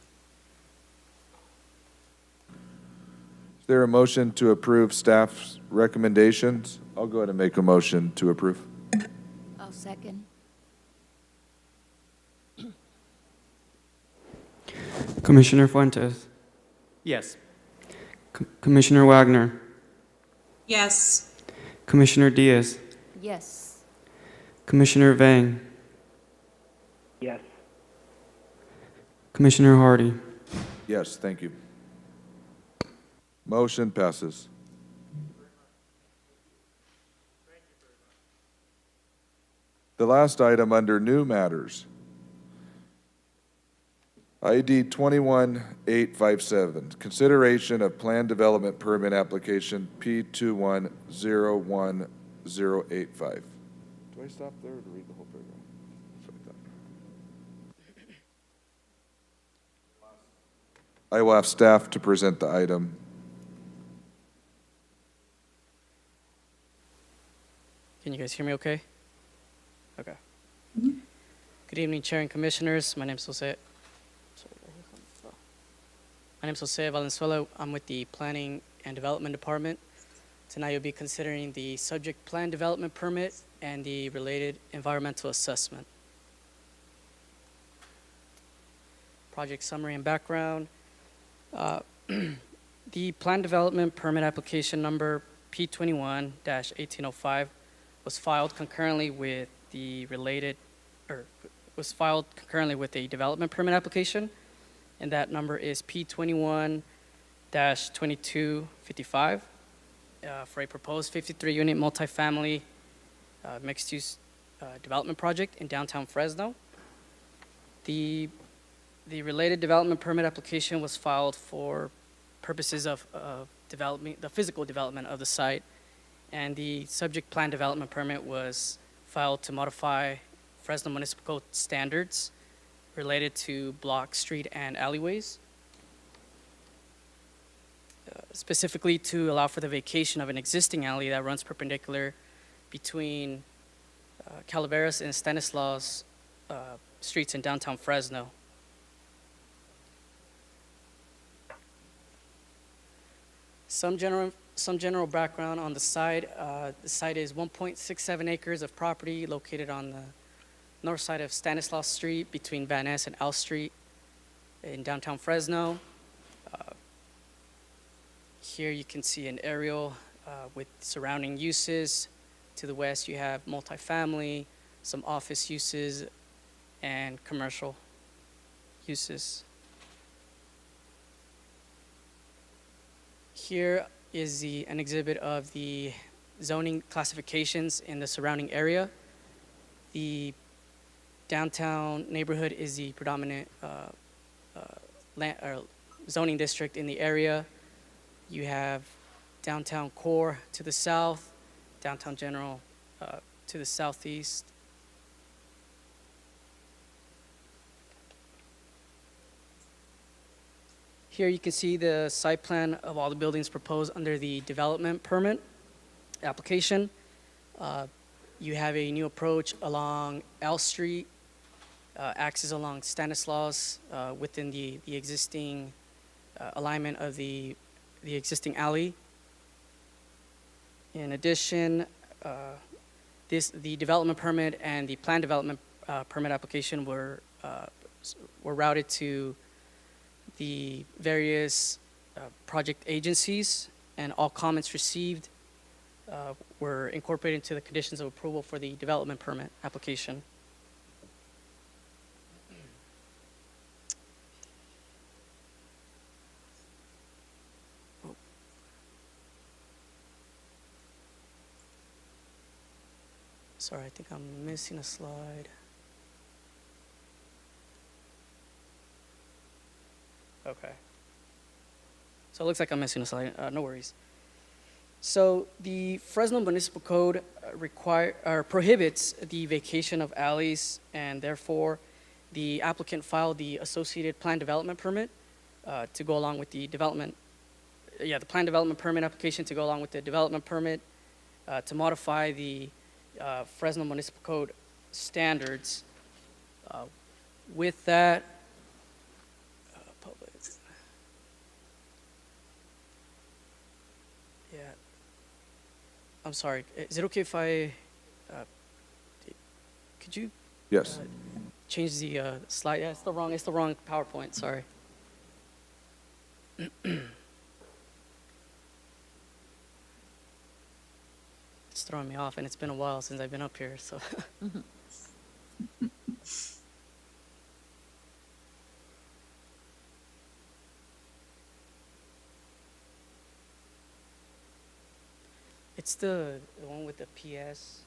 Is there a motion to approve staff's recommendations? I'll go ahead and make a motion to approve. I'll second. Commissioner Fuentes, Yes. Commissioner Wagner, Yes. Commissioner Diaz, Yes. Commissioner Vang, Yes. Commissioner Hardy. Yes, thank you. Motion passes. The last item under new matters. ID 21857, consideration of plan development permit application P2101085. Do I stop there to read the whole paragraph? That's what I thought. I will have staff to present the item. Can you guys hear me okay? Okay. Good evening, Chair and Commissioners. My name is Jose Valenzuela. I'm with the Planning and Development Department. Tonight you'll be considering the subject plan development permit and the related environmental assessment. Project summary and background. The plan development permit application number P21-1805 was filed concurrently with the related, or was filed concurrently with a development permit application, and that number is P21-2255 for a proposed 53-unit multifamily mixed-use development project in downtown Fresno. The related development permit application was filed for purposes of developing the physical development of the site, and the subject plan development permit was filed to modify Fresno Municipal Code standards related to block, street, and alleyways, specifically to allow for the vacation of an existing alley that runs perpendicular between Calaveras and Stanislaus streets in downtown Fresno. Some general background on the site. The site is 1.67 acres of property located on the north side of Stanislaus Street between Van Ness and L Street in downtown Fresno. Here you can see an aerial with surrounding uses. To the west you have multifamily, some office uses, and commercial uses. Here is an exhibit of the zoning classifications in the surrounding area. The downtown neighborhood is the predominant zoning district in the area. You have downtown core to the south, downtown general to the southeast. Here you can see the site plan of all the buildings proposed under the development permit application. You have a new approach along L Street, access along Stanislaus within the existing alignment of the existing alley. In addition, the development permit and the plan development permit application were routed to the various project agencies, and all comments received were incorporated into the conditions of approval for the development permit application. Sorry, I think I'm missing a slide. Okay. So it looks like I'm missing a slide. No worries. So the Fresno Municipal Code prohibits the vacation of alleys, and therefore the applicant filed the associated plan development permit to go along with the development. The plan development permit application to go along with the development permit to modify the Fresno Municipal Code standards. With that, public. Yeah. I'm sorry. Is it okay if I? Could you? Yes. Change the slide. Yeah, it's the wrong PowerPoint. Sorry. It's throwing me off, and it's been a while since I've been up here, so. It's the one with the PS.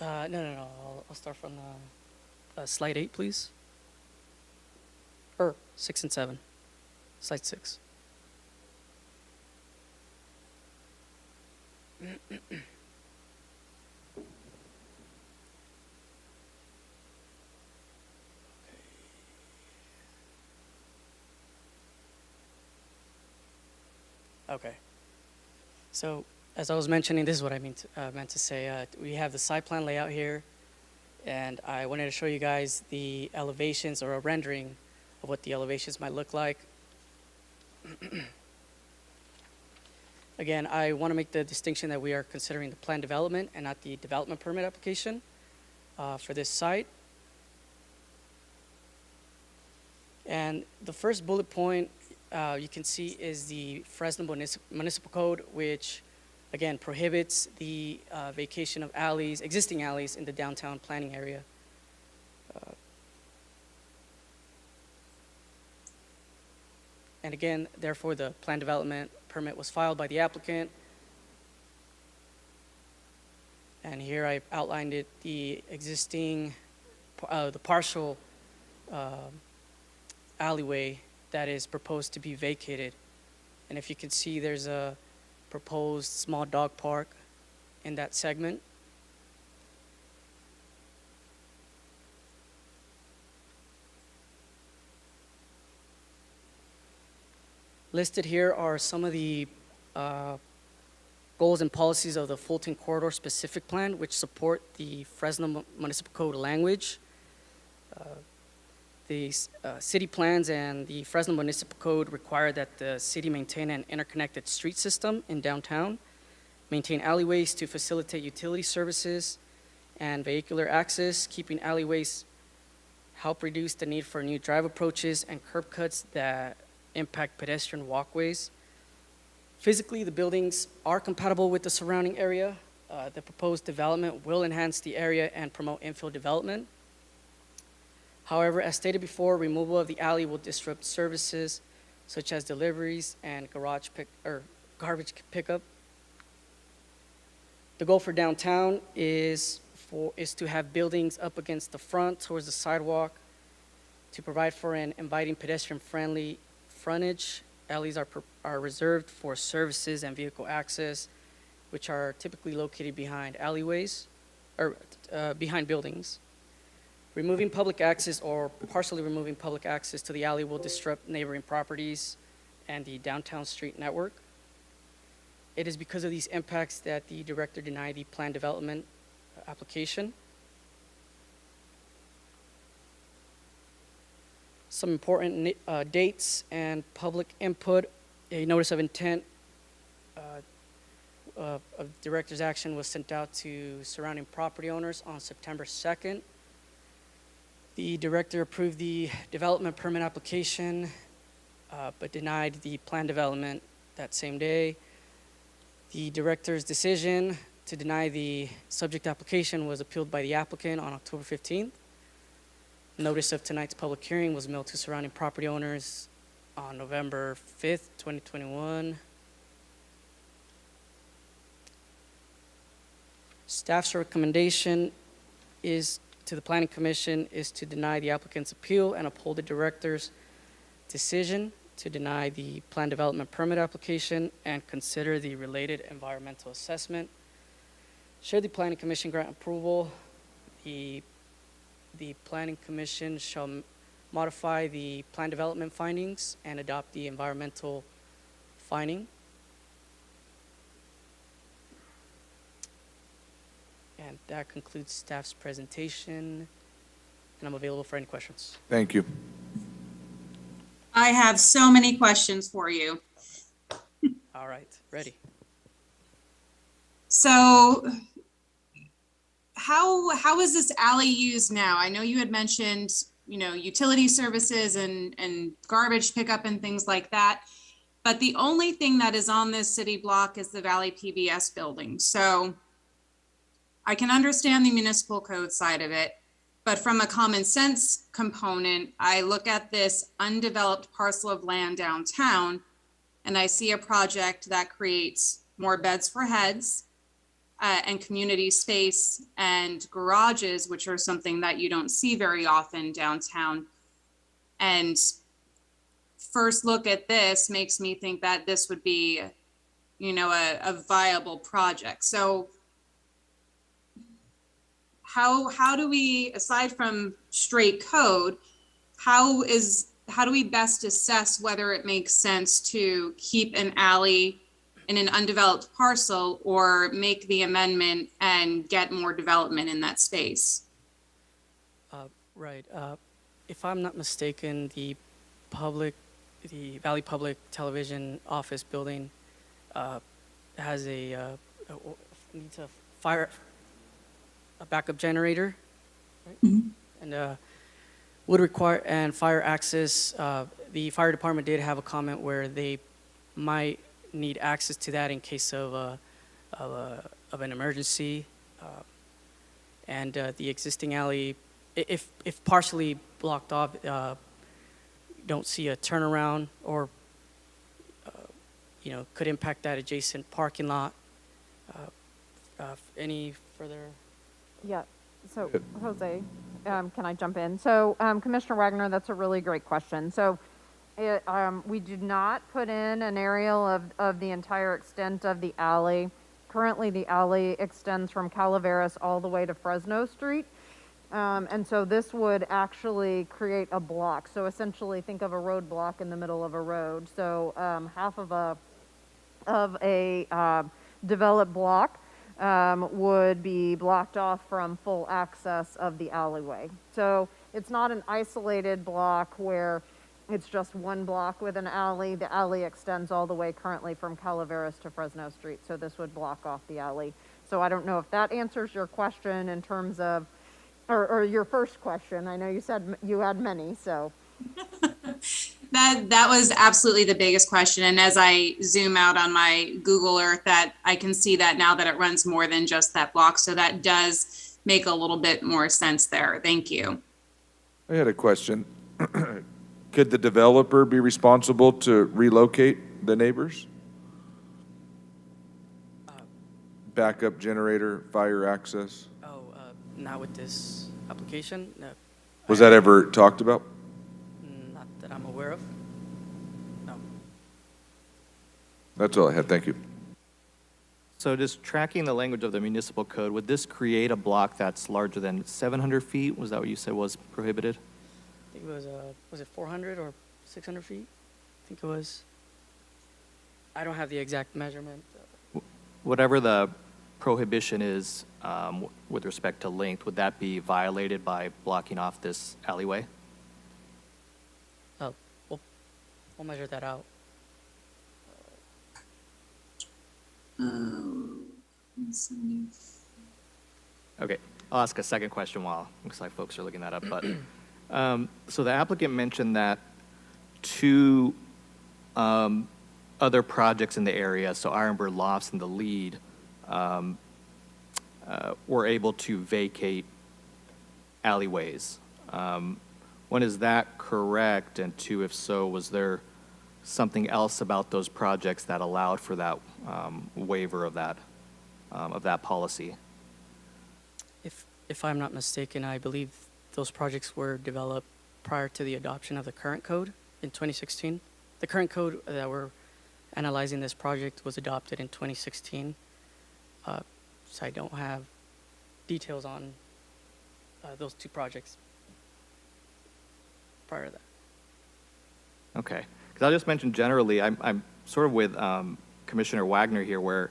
No. I'll start from slide 8, please. Or 6 and 7. Slide 6. Okay. So, as I was mentioning, this is what I meant to say. We have the site plan layout here, and I wanted to show you guys the elevations or a rendering of what the elevations might look like. Again, I want to make the distinction that we are considering the plan development and not the development permit application for this site. And the first bullet point you can see is the Fresno Municipal Code, which again prohibits the vacation of alleys, existing alleys in the downtown planning area. And again, therefore, the plan development permit was filed by the applicant. And here I outlined it, the existing, the partial alleyway that is proposed to be vacated. And if you can see, there's a proposed small dog park in that segment. Listed here are some of the goals and policies of the Fulton Corridor Specific Plan, which support the Fresno Municipal Code language. The city plans and the Fresno Municipal Code require that the city maintain an interconnected street system in downtown, maintain alleyways to facilitate utility services and vehicular access, keeping alleyways help reduce the need for new drive approaches and curb cuts that impact pedestrian walkways. Physically, the buildings are compatible with the surrounding area. The proposed development will enhance the area and promote infill development. However, as stated before, removal of the alley will disrupt services such as deliveries and garbage pickup. The goal for downtown is to have buildings up against the front towards the sidewalk to provide for an inviting pedestrian-friendly frontage. Alleys are reserved for services and vehicle access, which are typically located behind alleyways or behind buildings. Removing public access or partially removing public access to the alley will disrupt neighboring properties and the downtown street network. It is because of these impacts that the director denied the plan development application. Some important dates and public input. A notice of intent of director's action was sent out to surrounding property owners on September 2nd. The director approved the development permit application, but denied the plan development that same day. The director's decision to deny the subject application was appealed by the applicant on October 15th. Notice of tonight's public hearing was mailed to surrounding property owners on November 5th, 2021. Staff's recommendation is to the Planning Commission is to deny the applicant's appeal and uphold the director's decision to deny the plan development permit application and consider the related environmental assessment. Should the Planning Commission grant approval, the Planning Commission shall modify the plan development findings and adopt the environmental finding. And that concludes staff's presentation, and I'm available for any questions. Thank you. I have so many questions for you. All right, ready. So how is this alley used now? I know you had mentioned, utility services and garbage pickup and things like that. But the only thing that is on this city block is the Valley PBS building. So I can understand the municipal code side of it, but from a common sense component, I look at this undeveloped parcel of land downtown and I see a project that creates more beds for heads and community space and garages, which are something that you don't see very often downtown. And first look at this makes me think that this would be, a viable project. So how do we, aside from straight code, how do we best assess whether it makes sense to keep an alley in an undeveloped parcel or make the amendment and get more development in that space? Right. If I'm not mistaken, the Valley Public Television office building has needs a backup generator, right? Mm-hmm. And would require and fire access. The fire department did have a comment where they might need access to that in case of an emergency, and the existing alley, if partially blocked off, don't see a turnaround or could impact that adjacent parking lot. Any further? Yeah, so Jose, can I jump in? So Commissioner Wagner, that's a really great question. So we did not put in an aerial of the entire extent of the alley. Currently, the alley extends from Calaveras all the way to Fresno Street. And so this would actually create a block. So essentially think of a roadblock in the middle of a road. So half of a developed block would be blocked off from full access of the alleyway. So it's not an isolated block where it's just one block with an alley. The alley extends all the way currently from Calaveras to Fresno Street. So this would block off the alley. So I don't know if that answers your question in terms of, or your first question. I know you said you had many, so. That was absolutely the biggest question. And as I zoom out on my Google Earth, that I can see that now that it runs more than just that block. So that does make a little bit more sense there. Thank you. I had a question. Could the developer be responsible to relocate the neighbors? Backup generator, fire access? Not with this application. Was that ever talked about? Not that I'm aware of. No. That's all I had. Thank you. So just tracking the language of the municipal code, would this create a block that's larger than 700 feet? Was that what you said was prohibited? I think it was it 400 or 600 feet? I think it was. I don't have the exact measurement. Whatever the prohibition is with respect to length, would that be violated by blocking off this alleyway? Oh, we'll measure that out. Okay, I'll ask a second question while looks like folks are looking that up. But so the applicant mentioned that two other projects in the area, so Ironbird Lofts and the Lead, were able to vacate alleyways. One, is that correct? And two, if so, was there something else about those projects that allowed for that waiver of that policy? If I'm not mistaken, I believe those projects were developed prior to the adoption of the current code in 2016. The current code that we're analyzing this project was adopted in 2016. So I don't have details on those two projects prior to that. Okay, because I'll just mention generally, I'm sort of with Commissioner Wagner here, where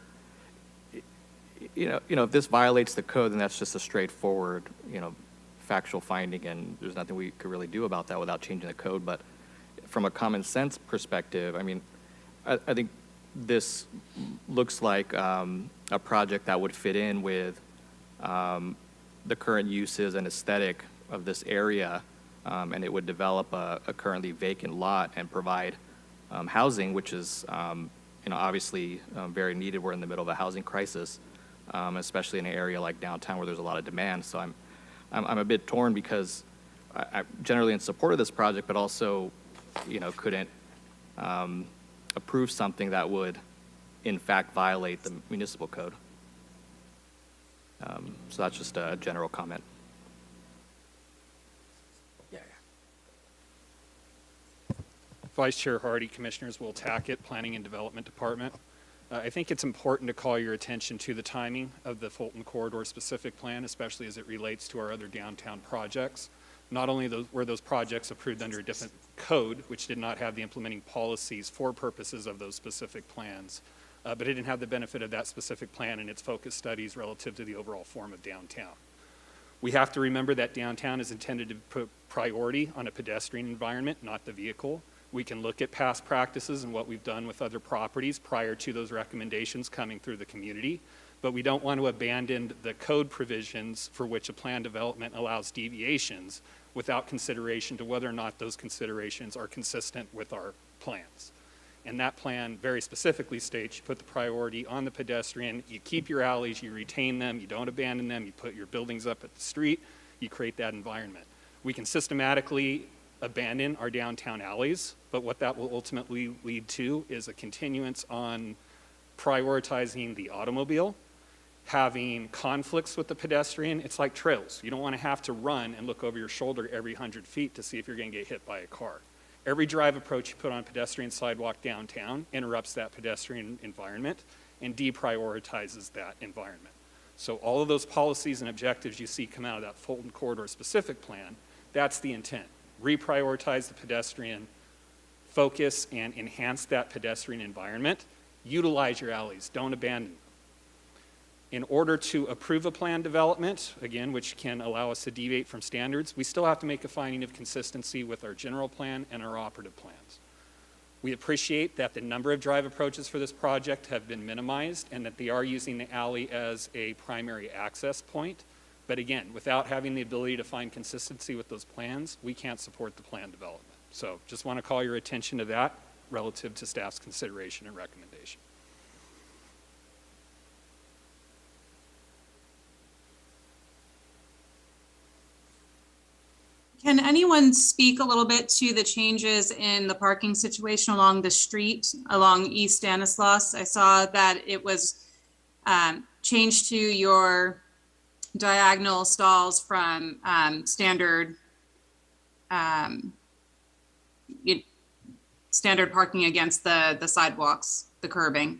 if this violates the code, then that's just a straightforward, factual finding, and there's nothing we could really do about that without changing the code. But from a common sense perspective, I mean, I think this looks like a project that would fit in with the current uses and aesthetic of this area, and it would develop a currently vacant lot and provide housing, which is obviously very needed. We're in the middle of a housing crisis, especially in an area like downtown where there's a lot of demand. So I'm a bit torn because I'm generally in support of this project, but also couldn't approve something that would in fact violate the municipal code. So that's just a general comment. Vice Chair Hardy, Commissioners, Will Tackett, Planning and Development Department. I think it's important to call your attention to the timing of the Fulton Corridor specific plan, especially as it relates to our other downtown projects. Not only were those projects approved under a different code, which did not have the implementing policies for purposes of those specific plans, but it didn't have the benefit of that specific plan in its focus studies relative to the overall form of downtown. We have to remember that downtown is intended to put priority on a pedestrian environment, not the vehicle. We can look at past practices and what we've done with other properties prior to those recommendations coming through the community, but we don't want to abandon the code provisions for which a plan development allows deviations without consideration to whether or not those considerations are consistent with our plans. And that plan very specifically states you put the priority on the pedestrian, you keep your alleys, you retain them, you don't abandon them, you put your buildings up at the street, you create that environment. We can systematically abandon our downtown alleys, but what that will ultimately lead to is a continuance on prioritizing the automobile, having conflicts with the pedestrian. It's like trails. You don't want to have to run and look over your shoulder every 100 feet to see if you're going to get hit by a car. Every drive approach you put on a pedestrian sidewalk downtown interrupts that pedestrian environment and deprioritizes that environment. So all of those policies and objectives you see come out of that Fulton Corridor specific plan, that's the intent. Reprioritize the pedestrian, focus and enhance that pedestrian environment, utilize your alleys, don't abandon them. In order to approve a plan development, again, which can allow us to deviate from standards, we still have to make a finding of consistency with our general plan and our operative plans. We appreciate that the number of drive approaches for this project have been minimized and that they are using the alley as a primary access point. But again, without having the ability to find consistency with those plans, we can't support the plan development. So just want to call your attention to that relative to staff's consideration and recommendation. Can anyone speak a little bit to the changes in the parking situation along the street, along East Stanislaus? I saw that it was changed to your diagonal stalls from standard parking against the sidewalks, the curbing.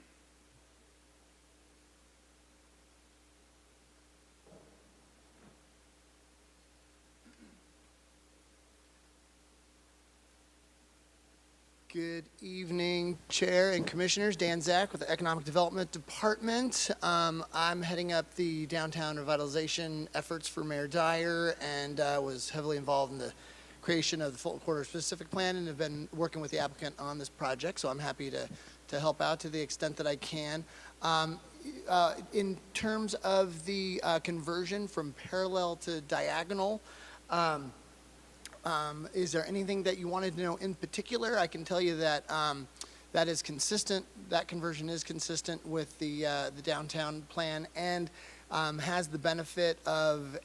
Good evening, Chair and Commissioners. Dan Zach with the Economic Development Department. I'm heading up the downtown revitalization efforts for Mayor Dyer and was heavily involved in the creation of the Fulton Corridor specific plan and have been working with the applicant on this project, so I'm happy to help out to the extent that I can. In terms of the conversion from parallel to diagonal, is there anything that you wanted to know in particular? I can tell you that that is consistent. That conversion is consistent with the downtown plan and has the benefit of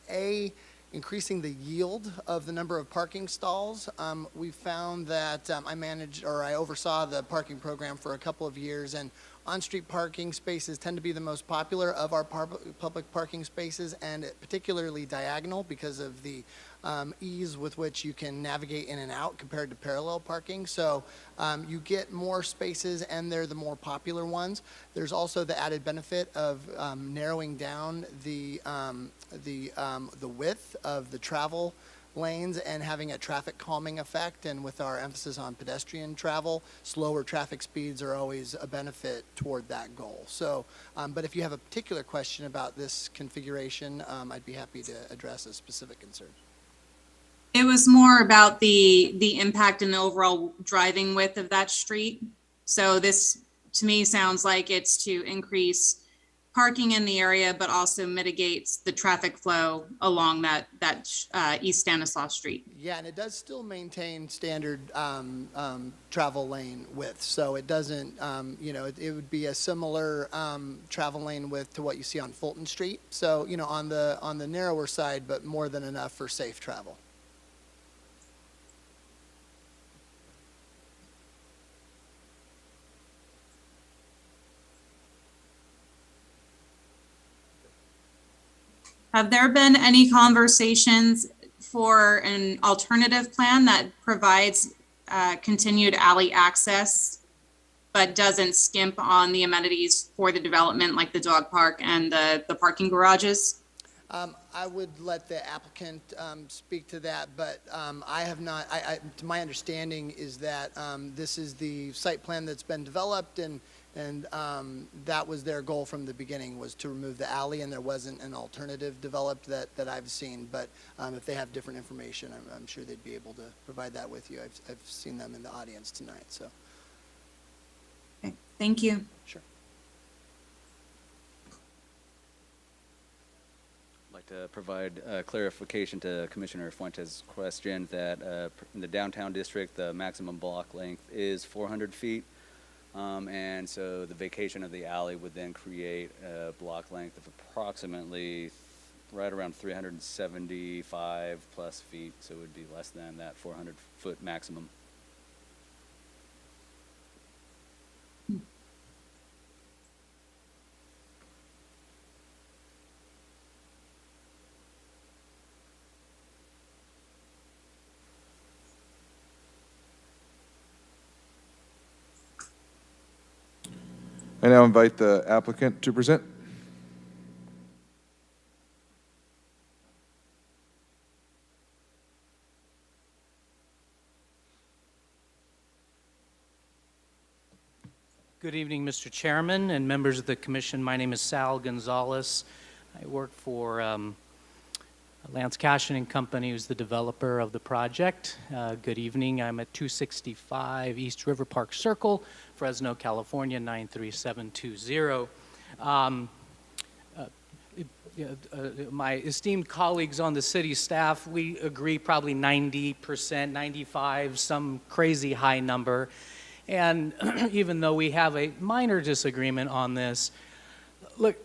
increasing the yield of the number of parking stalls. We found that I oversaw the parking program for a couple of years, and on-street parking spaces tend to be the most popular of our public parking spaces, and particularly diagonal because of the ease with which you can navigate in and out compared to parallel parking. So you get more spaces, and they're the more popular ones. There's also the added benefit of narrowing down the width of the travel lanes and having a traffic calming effect. And with our emphasis on pedestrian travel, slower traffic speeds are always a benefit toward that goal. So, but if you have a particular question about this configuration, I'd be happy to address a specific concern. It was more about the impact and the overall driving width of that street. So this, to me, sounds like it's to increase parking in the area, but also mitigates the traffic flow along that East Stanislaus Street. Yeah, and it does still maintain standard travel lane width. So it doesn't, you know, it would be a similar travel lane width to what you see on Fulton Street. So, you know, on the narrower side, but more than enough for safe travel. Have there been any conversations for an alternative plan that provides continued alley access, but doesn't skimp on the amenities for the development, like the dog park and the parking garages? I would let the applicant speak to that, but I have not, to my understanding is that this is the site plan that's been developed, and that was their goal from the beginning, was to remove the alley, and there wasn't an alternative developed that I've seen. But if they have different information, I'm sure they'd be able to provide that with you. I've seen them in the audience tonight, so. Okay, thank you. Sure. I'd like to provide clarification to Commissioner Fuentes' question that in the downtown district, the maximum block length is 400 feet. And so the vacation of the alley would then create a block length of approximately right around 375 plus feet. So it would be less than that 400-foot maximum. I now invite the applicant to present. Good evening, Mr. Chairman and members of the Commission. My name is Sal Gonzalez. I work for Lance Cashin and Company, who's the developer of the project. Good evening. I'm at 265 East River Park Circle, Fresno, California, 93720. My esteemed colleagues on the city staff, we agree probably 90%, 95, some crazy high number. And even though we have a minor disagreement on this, look,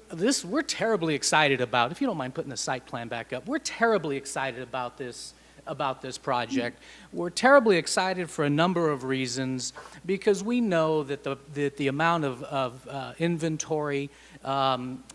we're terribly excited about, if you don't mind putting the site plan back up, we're terribly excited about this project. We're terribly excited for a number of reasons, because we know that the amount of inventory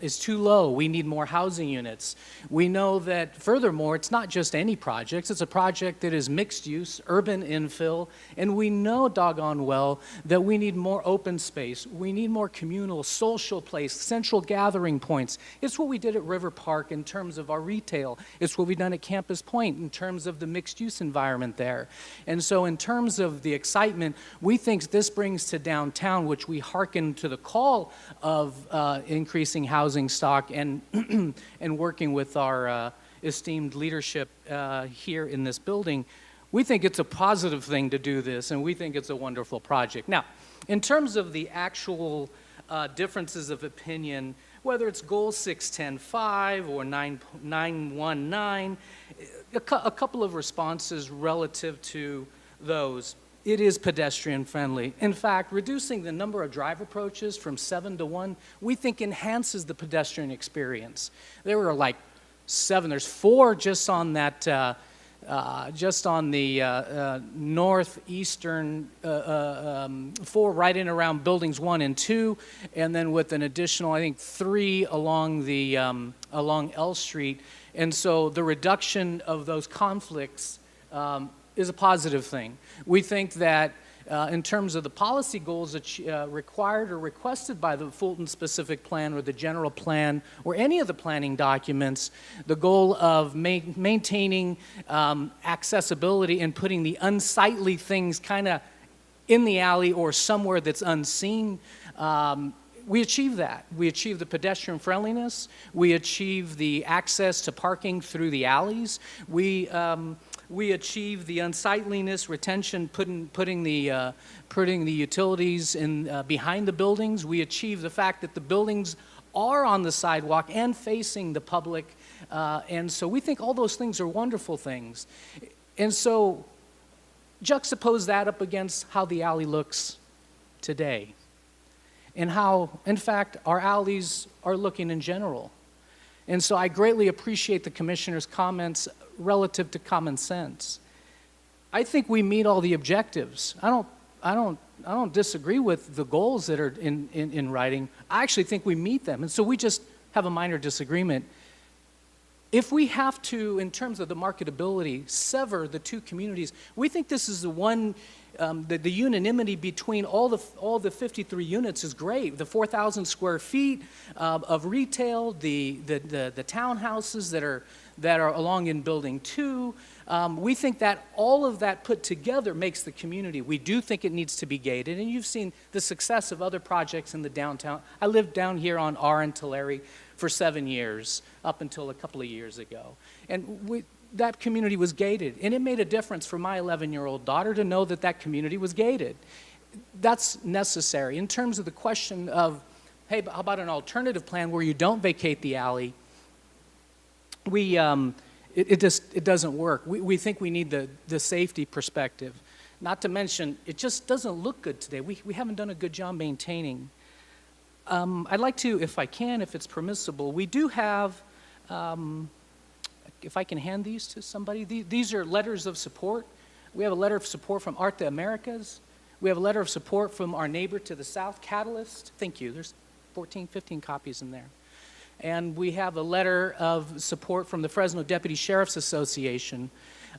is too low. We need more housing units. We know that, furthermore, it's not just any projects. It's a project that is mixed use, urban infill, and we know doggone well that we need more open space. We need more communal, social place, central gathering points. It's what we did at River Park in terms of our retail. It's what we've done at Campus Point in terms of the mixed use environment there. And so in terms of the excitement, we think this brings to downtown, which we hearken to the call of increasing housing stock and and working with our esteemed leadership here in this building. We think it's a positive thing to do this, and we think it's a wonderful project. Now, in terms of the actual differences of opinion, whether it's goal 610.5 or 919, a couple of responses relative to those. It is pedestrian friendly. In fact, reducing the number of drive approaches from 7 to 1, we think enhances the pedestrian experience. There were like 7, there's 4 just on that just on the northeastern four, right in around buildings 1 and 2, and then with an additional, I think, 3 along the along L Street. And so the reduction of those conflicts is a positive thing. We think that in terms of the policy goals required or requested by the Fulton specific plan or the general plan or any of the planning documents, the goal of maintaining accessibility and putting the unsightly things kind of in the alley or somewhere that's unseen, we achieve that. We achieve the pedestrian friendliness. We achieve the access to parking through the alleys. We achieve the unsightliness, retention, putting the utilities in behind the buildings. We achieve the fact that the buildings are on the sidewalk and facing the public, and so we think all those things are wonderful things. And so juxtapose that up against how the alley looks today, and how, in fact, our alleys are looking in general. And so I greatly appreciate the Commissioner's comments relative to common sense. I think we meet all the objectives. I don't disagree with the goals that are in writing. I actually think we meet them, and so we just have a minor disagreement. If we have to, in terms of the marketability, sever the two communities, we think this is the one, the unanimity between all the 53 units is great. The 4,000 square feet of retail, the townhouses that are along in Building 2. We think that all of that put together makes the community. We do think it needs to be gated, and you've seen the success of other projects in the downtown. I lived down here on R and Tulare for 7 years, up until a couple of years ago. And that community was gated, and it made a difference for my 11-year-old daughter to know that that community was gated. That's necessary. In terms of the question of, hey, how about an alternative plan where you don't vacate the alley? It doesn't work. We think we need the safety perspective. Not to mention, it just doesn't look good today. We haven't done a good job maintaining. I'd like to, if I can, if it's permissible, we do have, if I can hand these to somebody, these are letters of support. We have a letter of support from Arte Americas. We have a letter of support from our neighbor to the south, Catalyst. Thank you. There's 14, 15 copies in there. And we have a letter of support from the Fresno Deputy Sheriff's Association.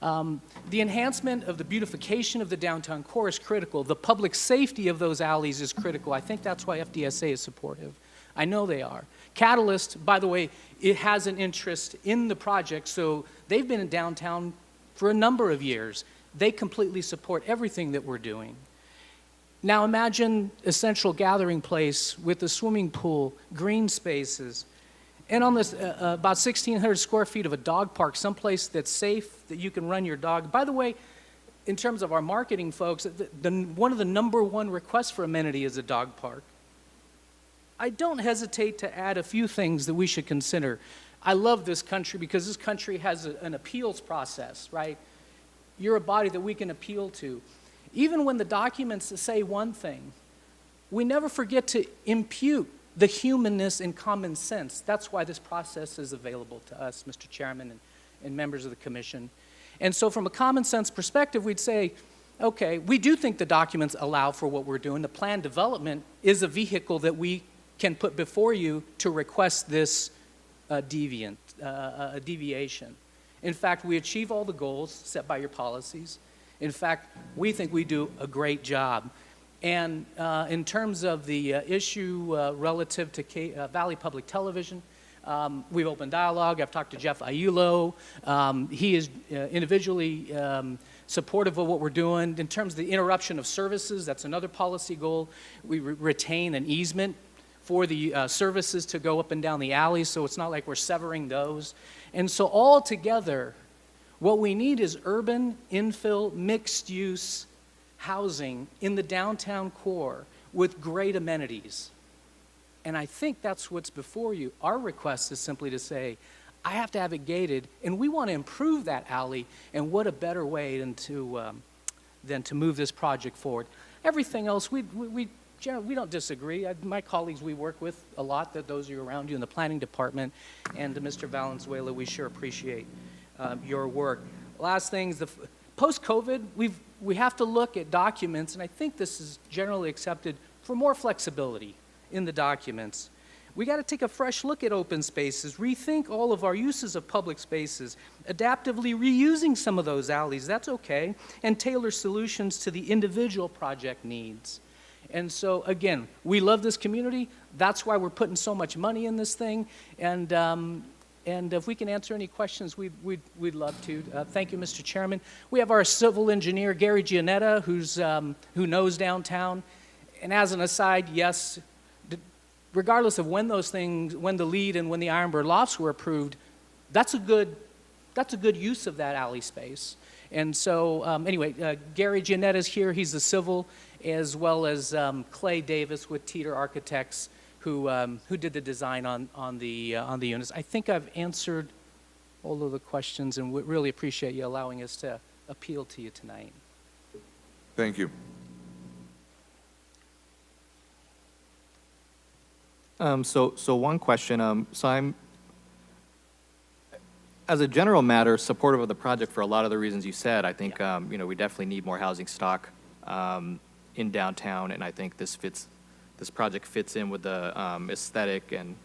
The enhancement of the beautification of the downtown core is critical. The public safety of those alleys is critical. I think that's why FDSA is supportive. I know they are. Catalyst, by the way, it has an interest in the project, so they've been in downtown for a number of years. They completely support everything that we're doing. Now imagine a central gathering place with a swimming pool, green spaces, and on this about 1,600 square feet of a dog park, someplace that's safe, that you can run your dog. By the way, in terms of our marketing folks, one of the #1 requests for amenity is a dog park. I don't hesitate to add a few things that we should consider. I love this country because this country has an appeals process, right? You're a body that we can appeal to. Even when the documents say one thing, we never forget to impute the humanness and common sense. That's why this process is available to us, Mr. Chairman and members of the commission. And so from a common sense perspective, we'd say, okay, we do think the documents allow for what we're doing. The plan development is a vehicle that we can put before you to request this deviation. In fact, we achieve all the goals set by your policies. In fact, we think we do a great job. And in terms of the issue relative to Valley Public Television, we've opened dialogue. I've talked to Jeff Aiello. He is individually supportive of what we're doing. In terms of the interruption of services, that's another policy goal. We retain an easement for the services to go up and down the alley, so it's not like we're severing those. And so all together, what we need is urban, infill, mixed-use housing in the downtown core with great amenities. And I think that's what's before you. Our request is simply to say, I have to have it gated, and we want to improve that alley, and what a better way than to move this project forward. Everything else, we don't disagree. My colleagues we work with a lot, those of you around you in the planning department, and to Mr. Valenzuela, we sure appreciate your work. last things, post-COVID, we have to look at documents, and I think this is generally accepted, for more flexibility in the documents. We got to take a fresh look at open spaces, rethink all of our uses of public spaces, adaptively reusing some of those alleys, that's okay, and tailor solutions to the individual project needs. And so, again, we love this community. That's why we're putting so much money in this thing. And if we can answer any questions, we'd love to. Thank you, Mr. Chairman. We have our civil engineer, Gary Giannetta, who knows downtown. And as an aside, yes, regardless of when those things, when the lead and when the Ironbird lofts were approved, that's a good use of that alley space. And so, anyway, Gary Giannetta's here. He's the civil, as well as Clay Davis with Teeter Architects, who did the design on the units. I think I've answered all of the questions, and we really appreciate you allowing us to appeal to you tonight. Thank you. So one question. So I'm, as a general matter, supportive of the project for a lot of the reasons you said. I think we definitely need more housing stock in downtown, and I think this project fits in with the aesthetic and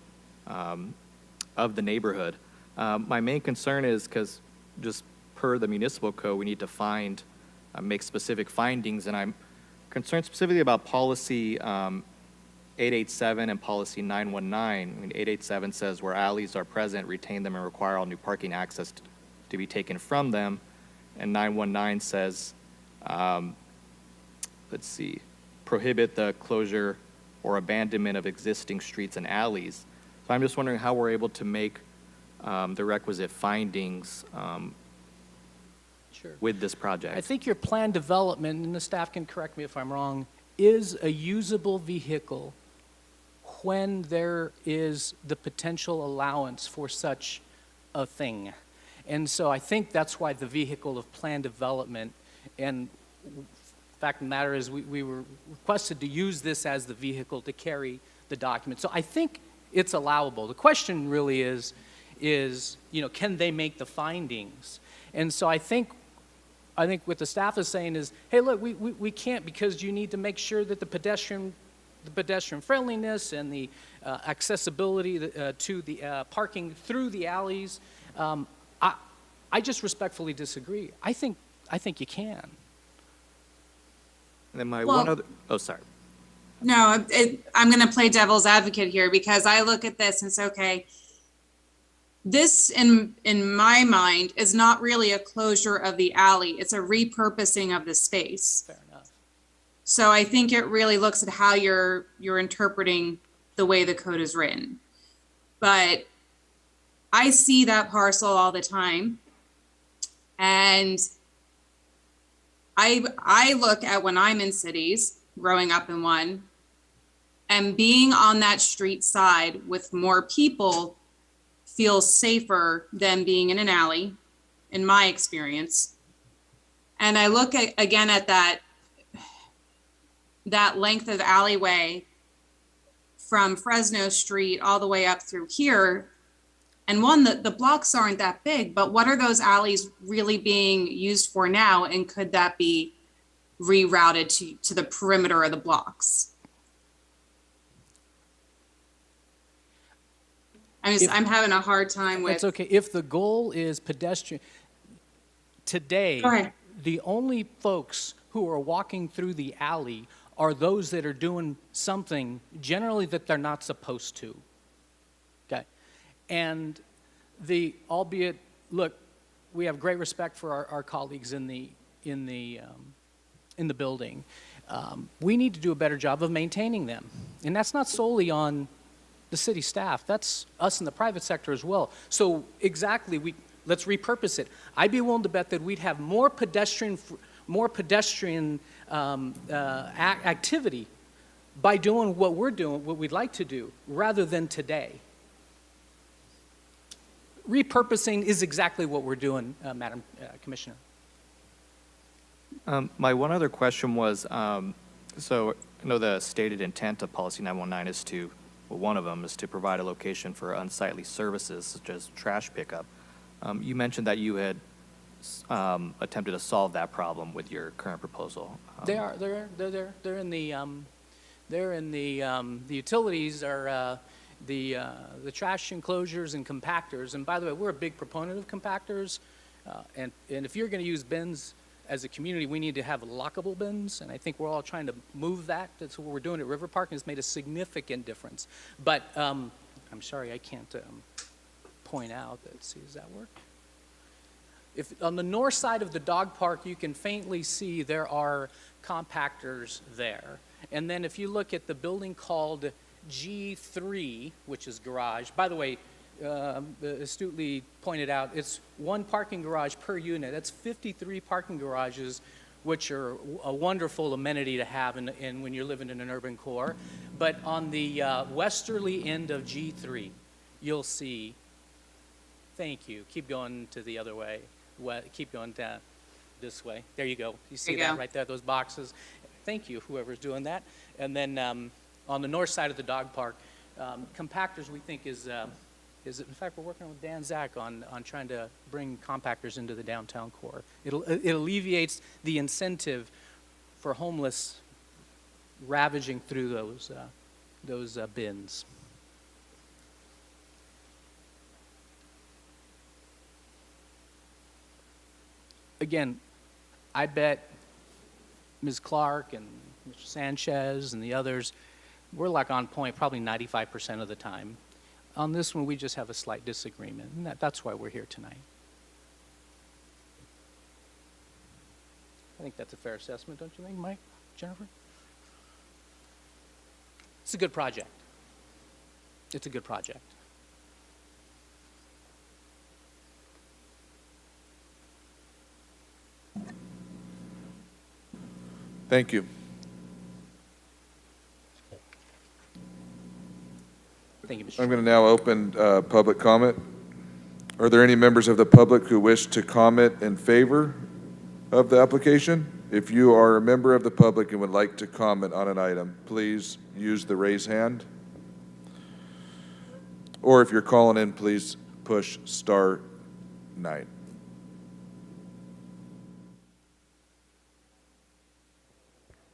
of the neighborhood. My main concern is because just per the municipal code, we need to make specific findings, and I'm concerned specifically about policy 887 and policy 919. I mean, 887 says where alleys are present, retain them and require all new parking access to be taken from them. And 919 says, prohibit the closure or abandonment of existing streets and alleys. So I'm just wondering how we're able to make the requisite findings Sure. with this project. I think your plan development, and the staff can correct me if I'm wrong, is a usable vehicle when there is the potential allowance for such a thing. And so I think that's why the vehicle of plan development, and the fact of the matter is we were requested to use this as the vehicle to carry the document. So I think it's allowable. The question really is can they make the findings? And so I think what the staff is saying is, hey, look, we can't, because you need to make sure that the pedestrian friendliness and the accessibility to the parking through the alleys. I just respectfully disagree. I think you can. And then one other, sorry. No, I'm going to play devil's advocate here because I look at this and say, okay, this in my mind is not really a closure of the alley. It's a repurposing of the space. Fair enough. So I think it really looks at how you're interpreting the way the code is written. But I see that parcel all the time. And I look at when I'm in cities, growing up in one, and being on that street side with more people feels safer than being in an alley, in my experience. And I look again at that length of alleyway from Fresno Street all the way up through here. And the blocks aren't that big, but what are those alleys really being used for now? And could that be rerouted to the perimeter of the blocks? I'm having a hard time with. It's okay. If the goal is pedestrian, today, the only folks who are walking through the alley are those that are doing something generally that they're not supposed to. Okay. And albeit, look, we have great respect for our colleagues in the building. We need to do a better job of maintaining them. And that's not solely on the city staff. That's us in the private sector as well. So exactly, let's repurpose it. I'd be willing to bet that we'd have more pedestrian activity by doing what we're doing, what we'd like to do, rather than today. Repurposing is exactly what we're doing, Madam Commissioner. My one other question was, so I know the stated intent of Policy 919 is one of them is to provide a location for unsightly services such as trash pickup. You mentioned that you had attempted to solve that problem with your current proposal? They are, they're in the, the utilities are, the trash enclosures and compactors. And by the way, we're a big proponent of compactors. And if you're going to use bins as a community, we need to have lockable bins. And I think we're all trying to move that. That's what we're doing at River Park, and it's made a significant difference. But I'm sorry, I can't point out. Let's see, does that work? If on the north side of the dog park, you can faintly see there are compactors there. And then if you look at the building called G3, which is garage, by the way, astutely pointed out, it's one parking garage per unit. That's 53 parking garages, which are a wonderful amenity to have in when you're living in an urban core. But on the westerly end of G3, you'll see, thank you, keep going to the other way. Keep going down this way. There you go. You see that right there, those boxes? Thank you, whoever's doing that. And then on the north side of the dog park, compactors we think is in fact, we're working with Dan Zach on trying to bring compactors into the downtown core. It alleviates the incentive for homeless ravaging through those bins. Again, I bet Ms. Clark and Mr. Sanchez and the others, we're like on point probably 95% of the time. On this one, we just have a slight disagreement, and that's why we're here tonight. I think that's a fair assessment, don't you think, Mike, Jennifer? It's a good project. It's a good project. Thank you. Thank you, Mr. I'm going to now open public comment. Are there any members of the public who wish to comment in favor of the application? If you are a member of the public and would like to comment on an item, please use the raise hand. Or if you're calling in, please push *9.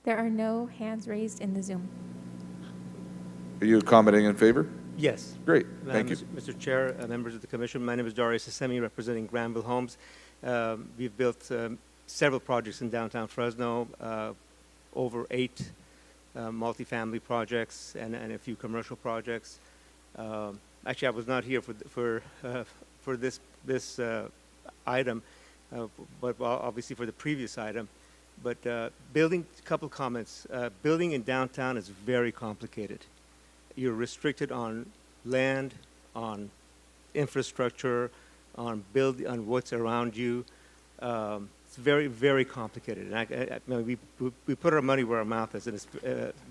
There are no hands raised in the Zoom. Are you commenting in favor? Yes. Great, thank you. Mr. Chair, members of the Commission, my name is Darius Assemi, representing Granville Homes. We've built several projects in downtown Fresno, over 8 multifamily projects and a few commercial projects. Actually, I was not here for this item, but obviously for the previous item. But building, a couple of comments. Building in downtown is very complicated. You're restricted on land, on infrastructure, on what's around you. It's very, very complicated. And we put our money where our mouth is, and it's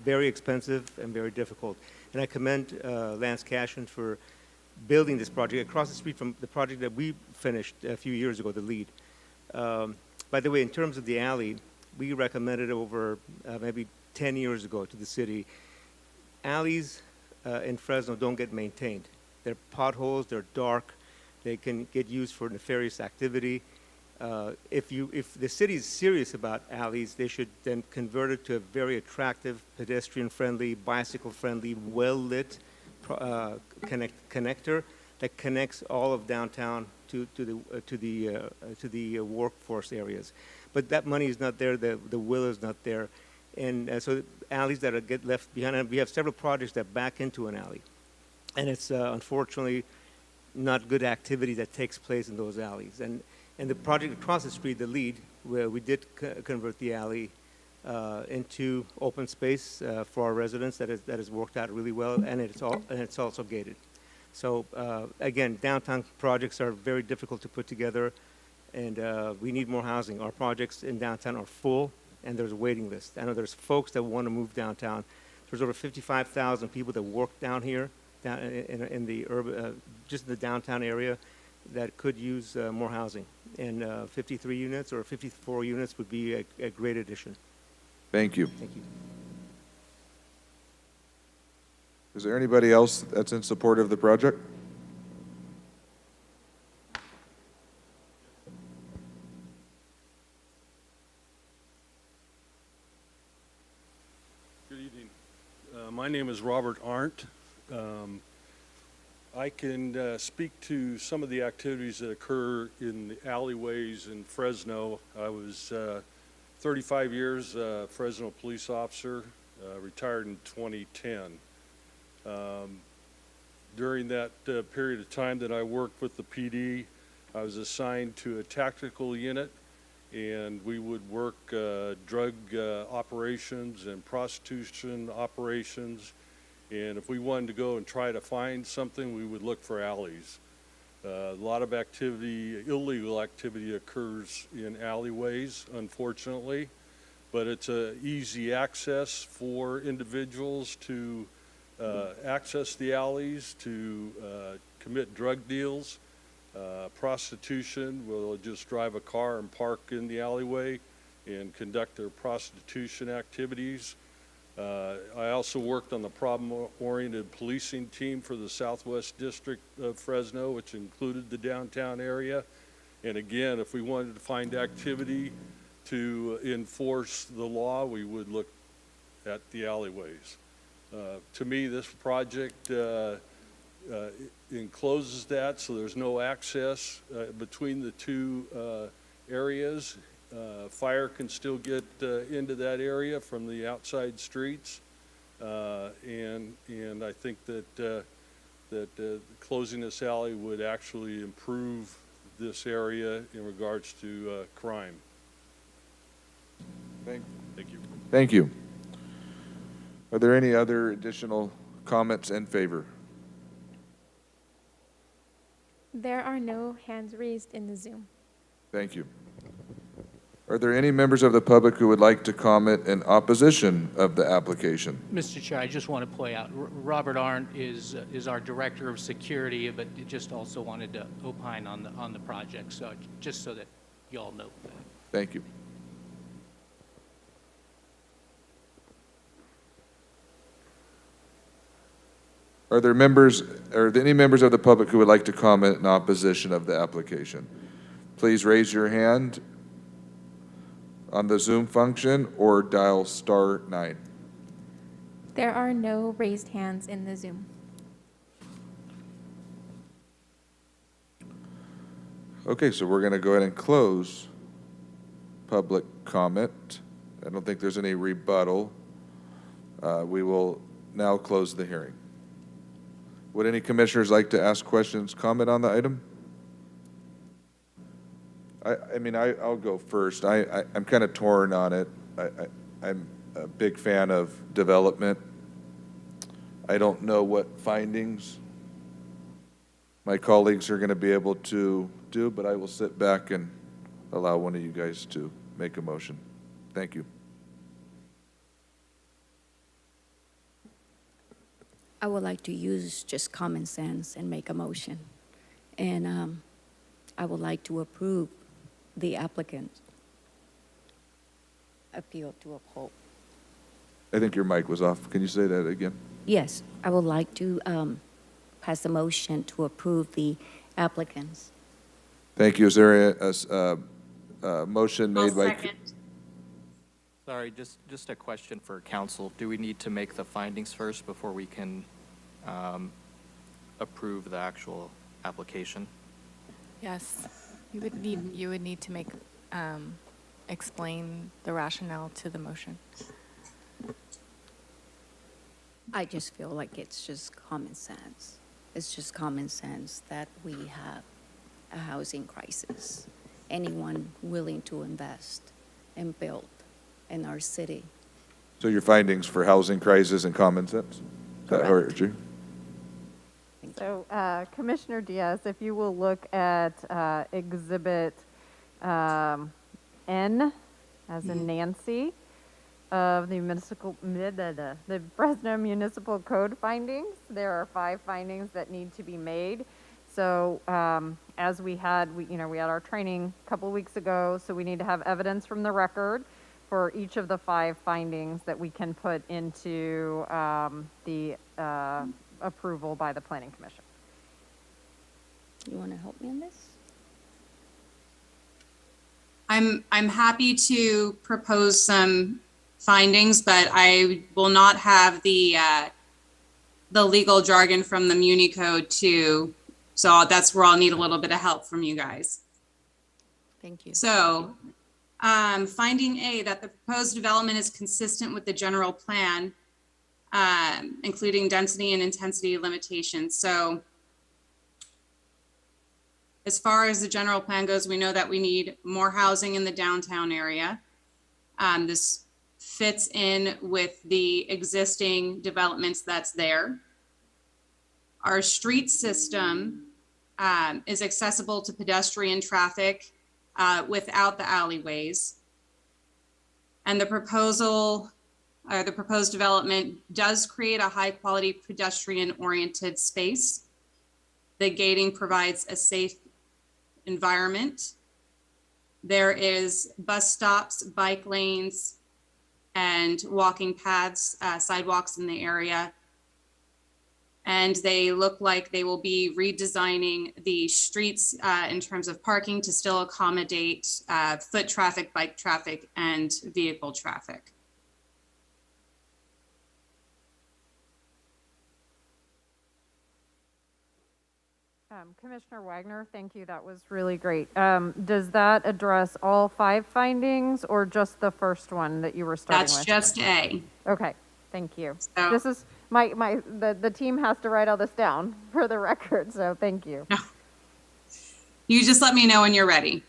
very expensive and very difficult. And I commend Lance Cashin for building this project across the street from the project that we finished a few years ago, the LEED. By the way, in terms of the alley, we recommended over maybe 10 years ago to the city. Alleys in Fresno don't get maintained. They're potholes, they're dark, they can get used for nefarious activity. If the city is serious about alleys, they should then convert it to a very attractive, pedestrian-friendly, bicycle-friendly, well-lit connector that connects all of downtown to the workforce areas. But that money is not there, the will is not there. And so alleys that get left behind, and we have several projects that back into an alley. And it's unfortunately not good activity that takes place in those alleys. And the project across the street, the LEED, where we did convert the alley into open space for our residents, that has worked out really well, and it's also gated. So again, downtown projects are very difficult to put together, and we need more housing. Our projects in downtown are full, and there's a waiting list. I know there's folks that want to move downtown. There's over 55,000 people that work down here, down in the urban, just in the downtown area, that could use more housing. And 53 units or 54 units would be a great addition. Thank you. Thank you. Is there anybody else that's in support of the project? My name is Robert Arndt. I can speak to some of the activities that occur in the alleyways in Fresno. I was 35 years Fresno police officer, retired in 2010. During that period of time that I worked with the PD, I was assigned to a tactical unit, and we would work drug operations and prostitution operations. And if we wanted to go and try to find something, we would look for alleys. A lot of activity, illegal activity, occurs in alleyways, unfortunately, but it's a easy access for individuals to access the alleys, to commit drug deals. Prostitution, where they'll just drive a car and park in the alleyway and conduct their prostitution activities. I also worked on the problem-oriented policing team for the Southwest District of Fresno, which included the downtown area. And again, if we wanted to find activity to enforce the law, we would look at the alleyways. To me, this project encloses that, so there's no access between the two areas. Fire can still get into that area from the outside streets, and I think that closing this alley would actually improve this area in regards to crime. Thank you. Thank you. Are there any other additional comments in favor? There are no hands raised in the Zoom. Thank you. Are there any members of the public who would like to comment in opposition of the application? Mr. Chair, I just want to point out, Robert Arndt is our Director of Security, but just also wanted to opine on the project, so just so that you all know that. Thank you. Are there any members of the public who would like to comment in opposition of the application? Please raise your hand on the Zoom function or dial *9. There are no raised hands in the Zoom. Okay, so we're going to go ahead and close public comment. I don't think there's any rebuttal. We will now close the hearing. Would any commissioners like to ask questions, comment on the item? I'll go first. I'm kind of torn on it. I'm a big fan of development. I don't know what findings my colleagues are going to be able to do, but I will sit back and allow one of you guys to make a motion. Thank you. I would like to use just common sense and make a motion. And I would like to approve the applicant's appeal to uphold. I think your mic was off. Can you say that again? Yes, I would like to pass a motion to approve the applicants. Thank you. Is there a motion made by? Sorry, just a question for council. Do we need to make the findings first before we can approve the actual application? Yes, you would need to make, explain the rationale to the motion. I just feel like it's just common sense. It's just common sense that we have a housing crisis. Anyone willing to invest and build in our city. So your findings for housing crisis and common sense? Is that how I heard you? So Commissioner Diaz, if you will look at Exhibit N, as in Nancy, of the Fresno Municipal Code findings. There are 5 findings that need to be made. So as we had our training a couple of weeks ago, so we need to have evidence from the record for each of the 5 findings that we can put into the approval by the Planning Commission. You want to help me on this? I'm happy to propose some findings, but I will not have the legal jargon from the Muni Code too. So that's where I'll need a little bit of help from you guys. Thank you. So, finding A, that the proposed development is consistent with the general plan, including density and intensity limitations. So, as far as the general plan goes, we know that we need more housing in the downtown area. This fits in with the existing developments that's there. Our street system is accessible to pedestrian traffic without the alleyways. And the proposed development does create a high quality pedestrian oriented space. The gating provides a safe environment. There is bus stops, bike lanes, and walking paths, sidewalks in the area. And they look like they will be redesigning the streets in terms of parking to still accommodate foot traffic, bike traffic, and vehicle traffic. Commissioner Wagner, thank you. That was really great. Does that address all 5 findings or just the first one that you were starting with? That's just A. Okay, thank you. So, This is the team has to write all this down for the record, so thank you. you just let me know when you're ready.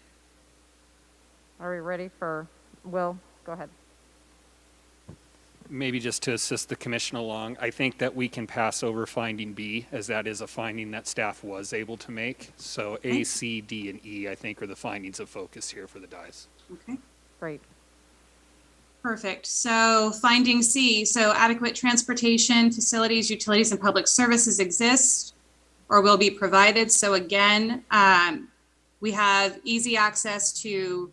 Are we ready for Will? Go ahead. Maybe just to assist the commission along, I think that we can pass over finding B, as that is a finding that staff was able to make. So A, C, D, and E, I think, are the findings of focus here for the DICE. Okay. Great. Perfect. So finding C, so adequate transportation, facilities, utilities, and public services exist or will be provided. So again, we have easy access to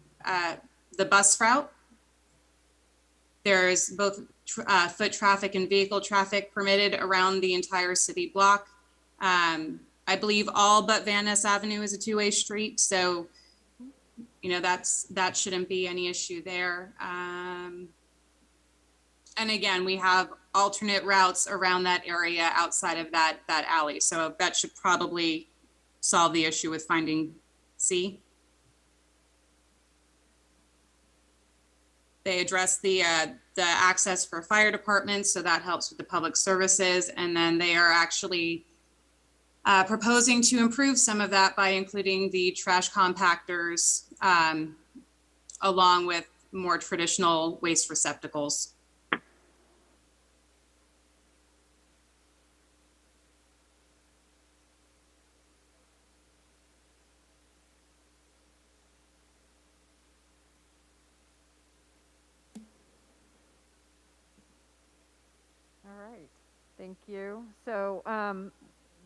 the bus route. There's both foot traffic and vehicle traffic permitted around the entire city block. I believe all but Van Ness Avenue is a 2-way street. So, you know, that shouldn't be any issue there. And again, we have alternate routes around that area outside of that alley. So that should probably solve the issue with finding C. They address the access for fire departments, so that helps with the public services. And then they are actually proposing to improve some of that by including the trash compactors along with more traditional waste receptacles. Thank you. So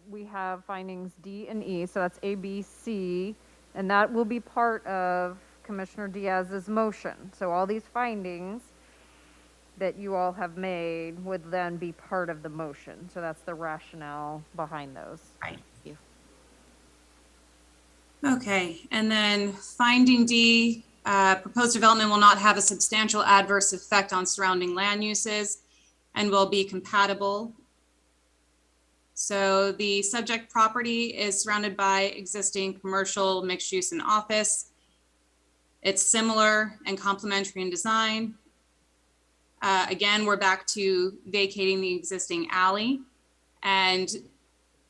we have findings D and E, so that's A, B, C, and that will be part of Commissioner Diaz's motion. So all these findings that you all have made would then be part of the motion. So that's the rationale behind those. Right. Okay, and then finding D, proposed development will not have a substantial adverse effect on surrounding land uses and will be compatible. So the subject property is surrounded by existing commercial, mixed use, and office. It's similar and complementary in design. Again, we're back to vacating the existing alley. And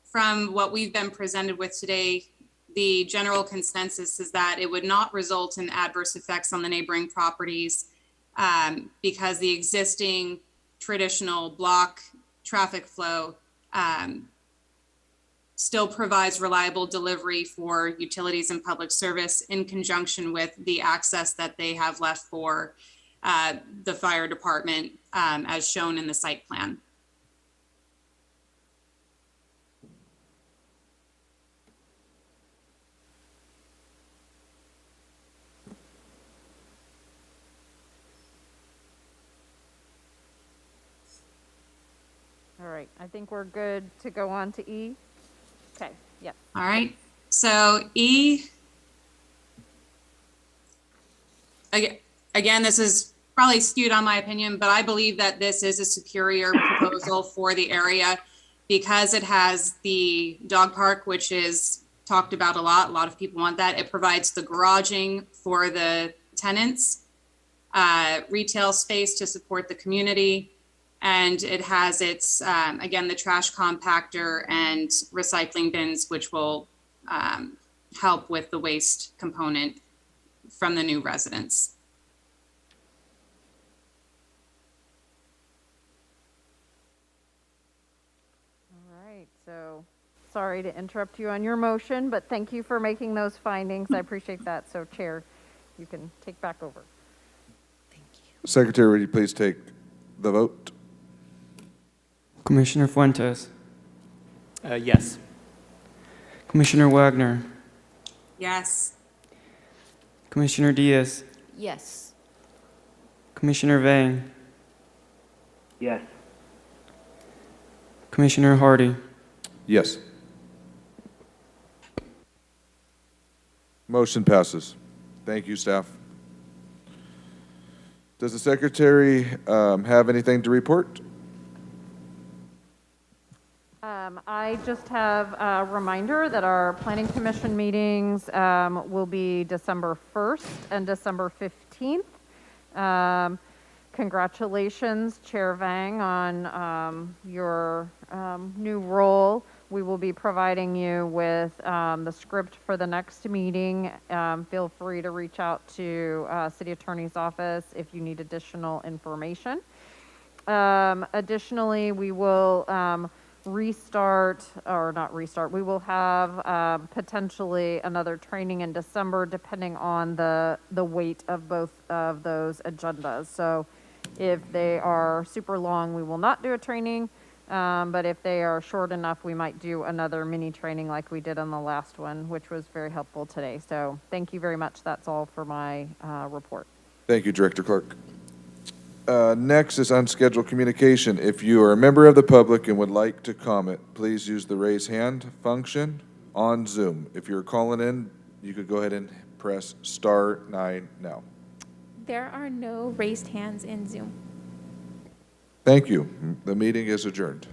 from what we've been presented with today, the general consensus is that it would not result in adverse effects on the neighboring properties because the existing traditional block traffic flow still provides reliable delivery for utilities and public service in conjunction with the access that they have left for the fire department as shown in the site plan. All right, I think we're good to go on to E. Okay, yeah. All right, so E, again, this is probably skewed on my opinion, but I believe that this is a superior proposal for the area because it has the dog park, which is talked about a lot. A lot of people want that. It provides the garaging for the tenants, retail space to support the community. And it has its, again, the trash compactor and recycling bins, which will help with the waste component from the new residents. All right, so sorry to interrupt you on your motion, but thank you for making those findings. I appreciate that. So Chair, you can take back over. Secretary, would you please take the vote? Commissioner Fuentes, Yes. Commissioner Wagner, Yes. Commissioner Diaz, Yes. Commissioner Vang, Yes. Commissioner Hardy. Yes. Motion passes. Thank you, staff. Does the secretary have anything to report? I just have a reminder that our planning commission meetings will be December 1st and December 15th. Congratulations, Chair Vang, on your new role. We will be providing you with the script for the next meeting. Feel free to reach out to City Attorney's Office if you need additional information. Additionally, we will we will have potentially another training in December depending on the weight of both of those agendas. So if they are super long, we will not do a training, but if they are short enough, we might do another mini training like we did on the last one, which was very helpful today. So thank you very much. That's all for my report. Thank you, Director Clark. Next is unscheduled communication. If you are a member of the public and would like to comment, please use the raise hand function on Zoom. If you're calling in, you could go ahead and press *9 now. There are no raised hands in Zoom. Thank you. The meeting is adjourned.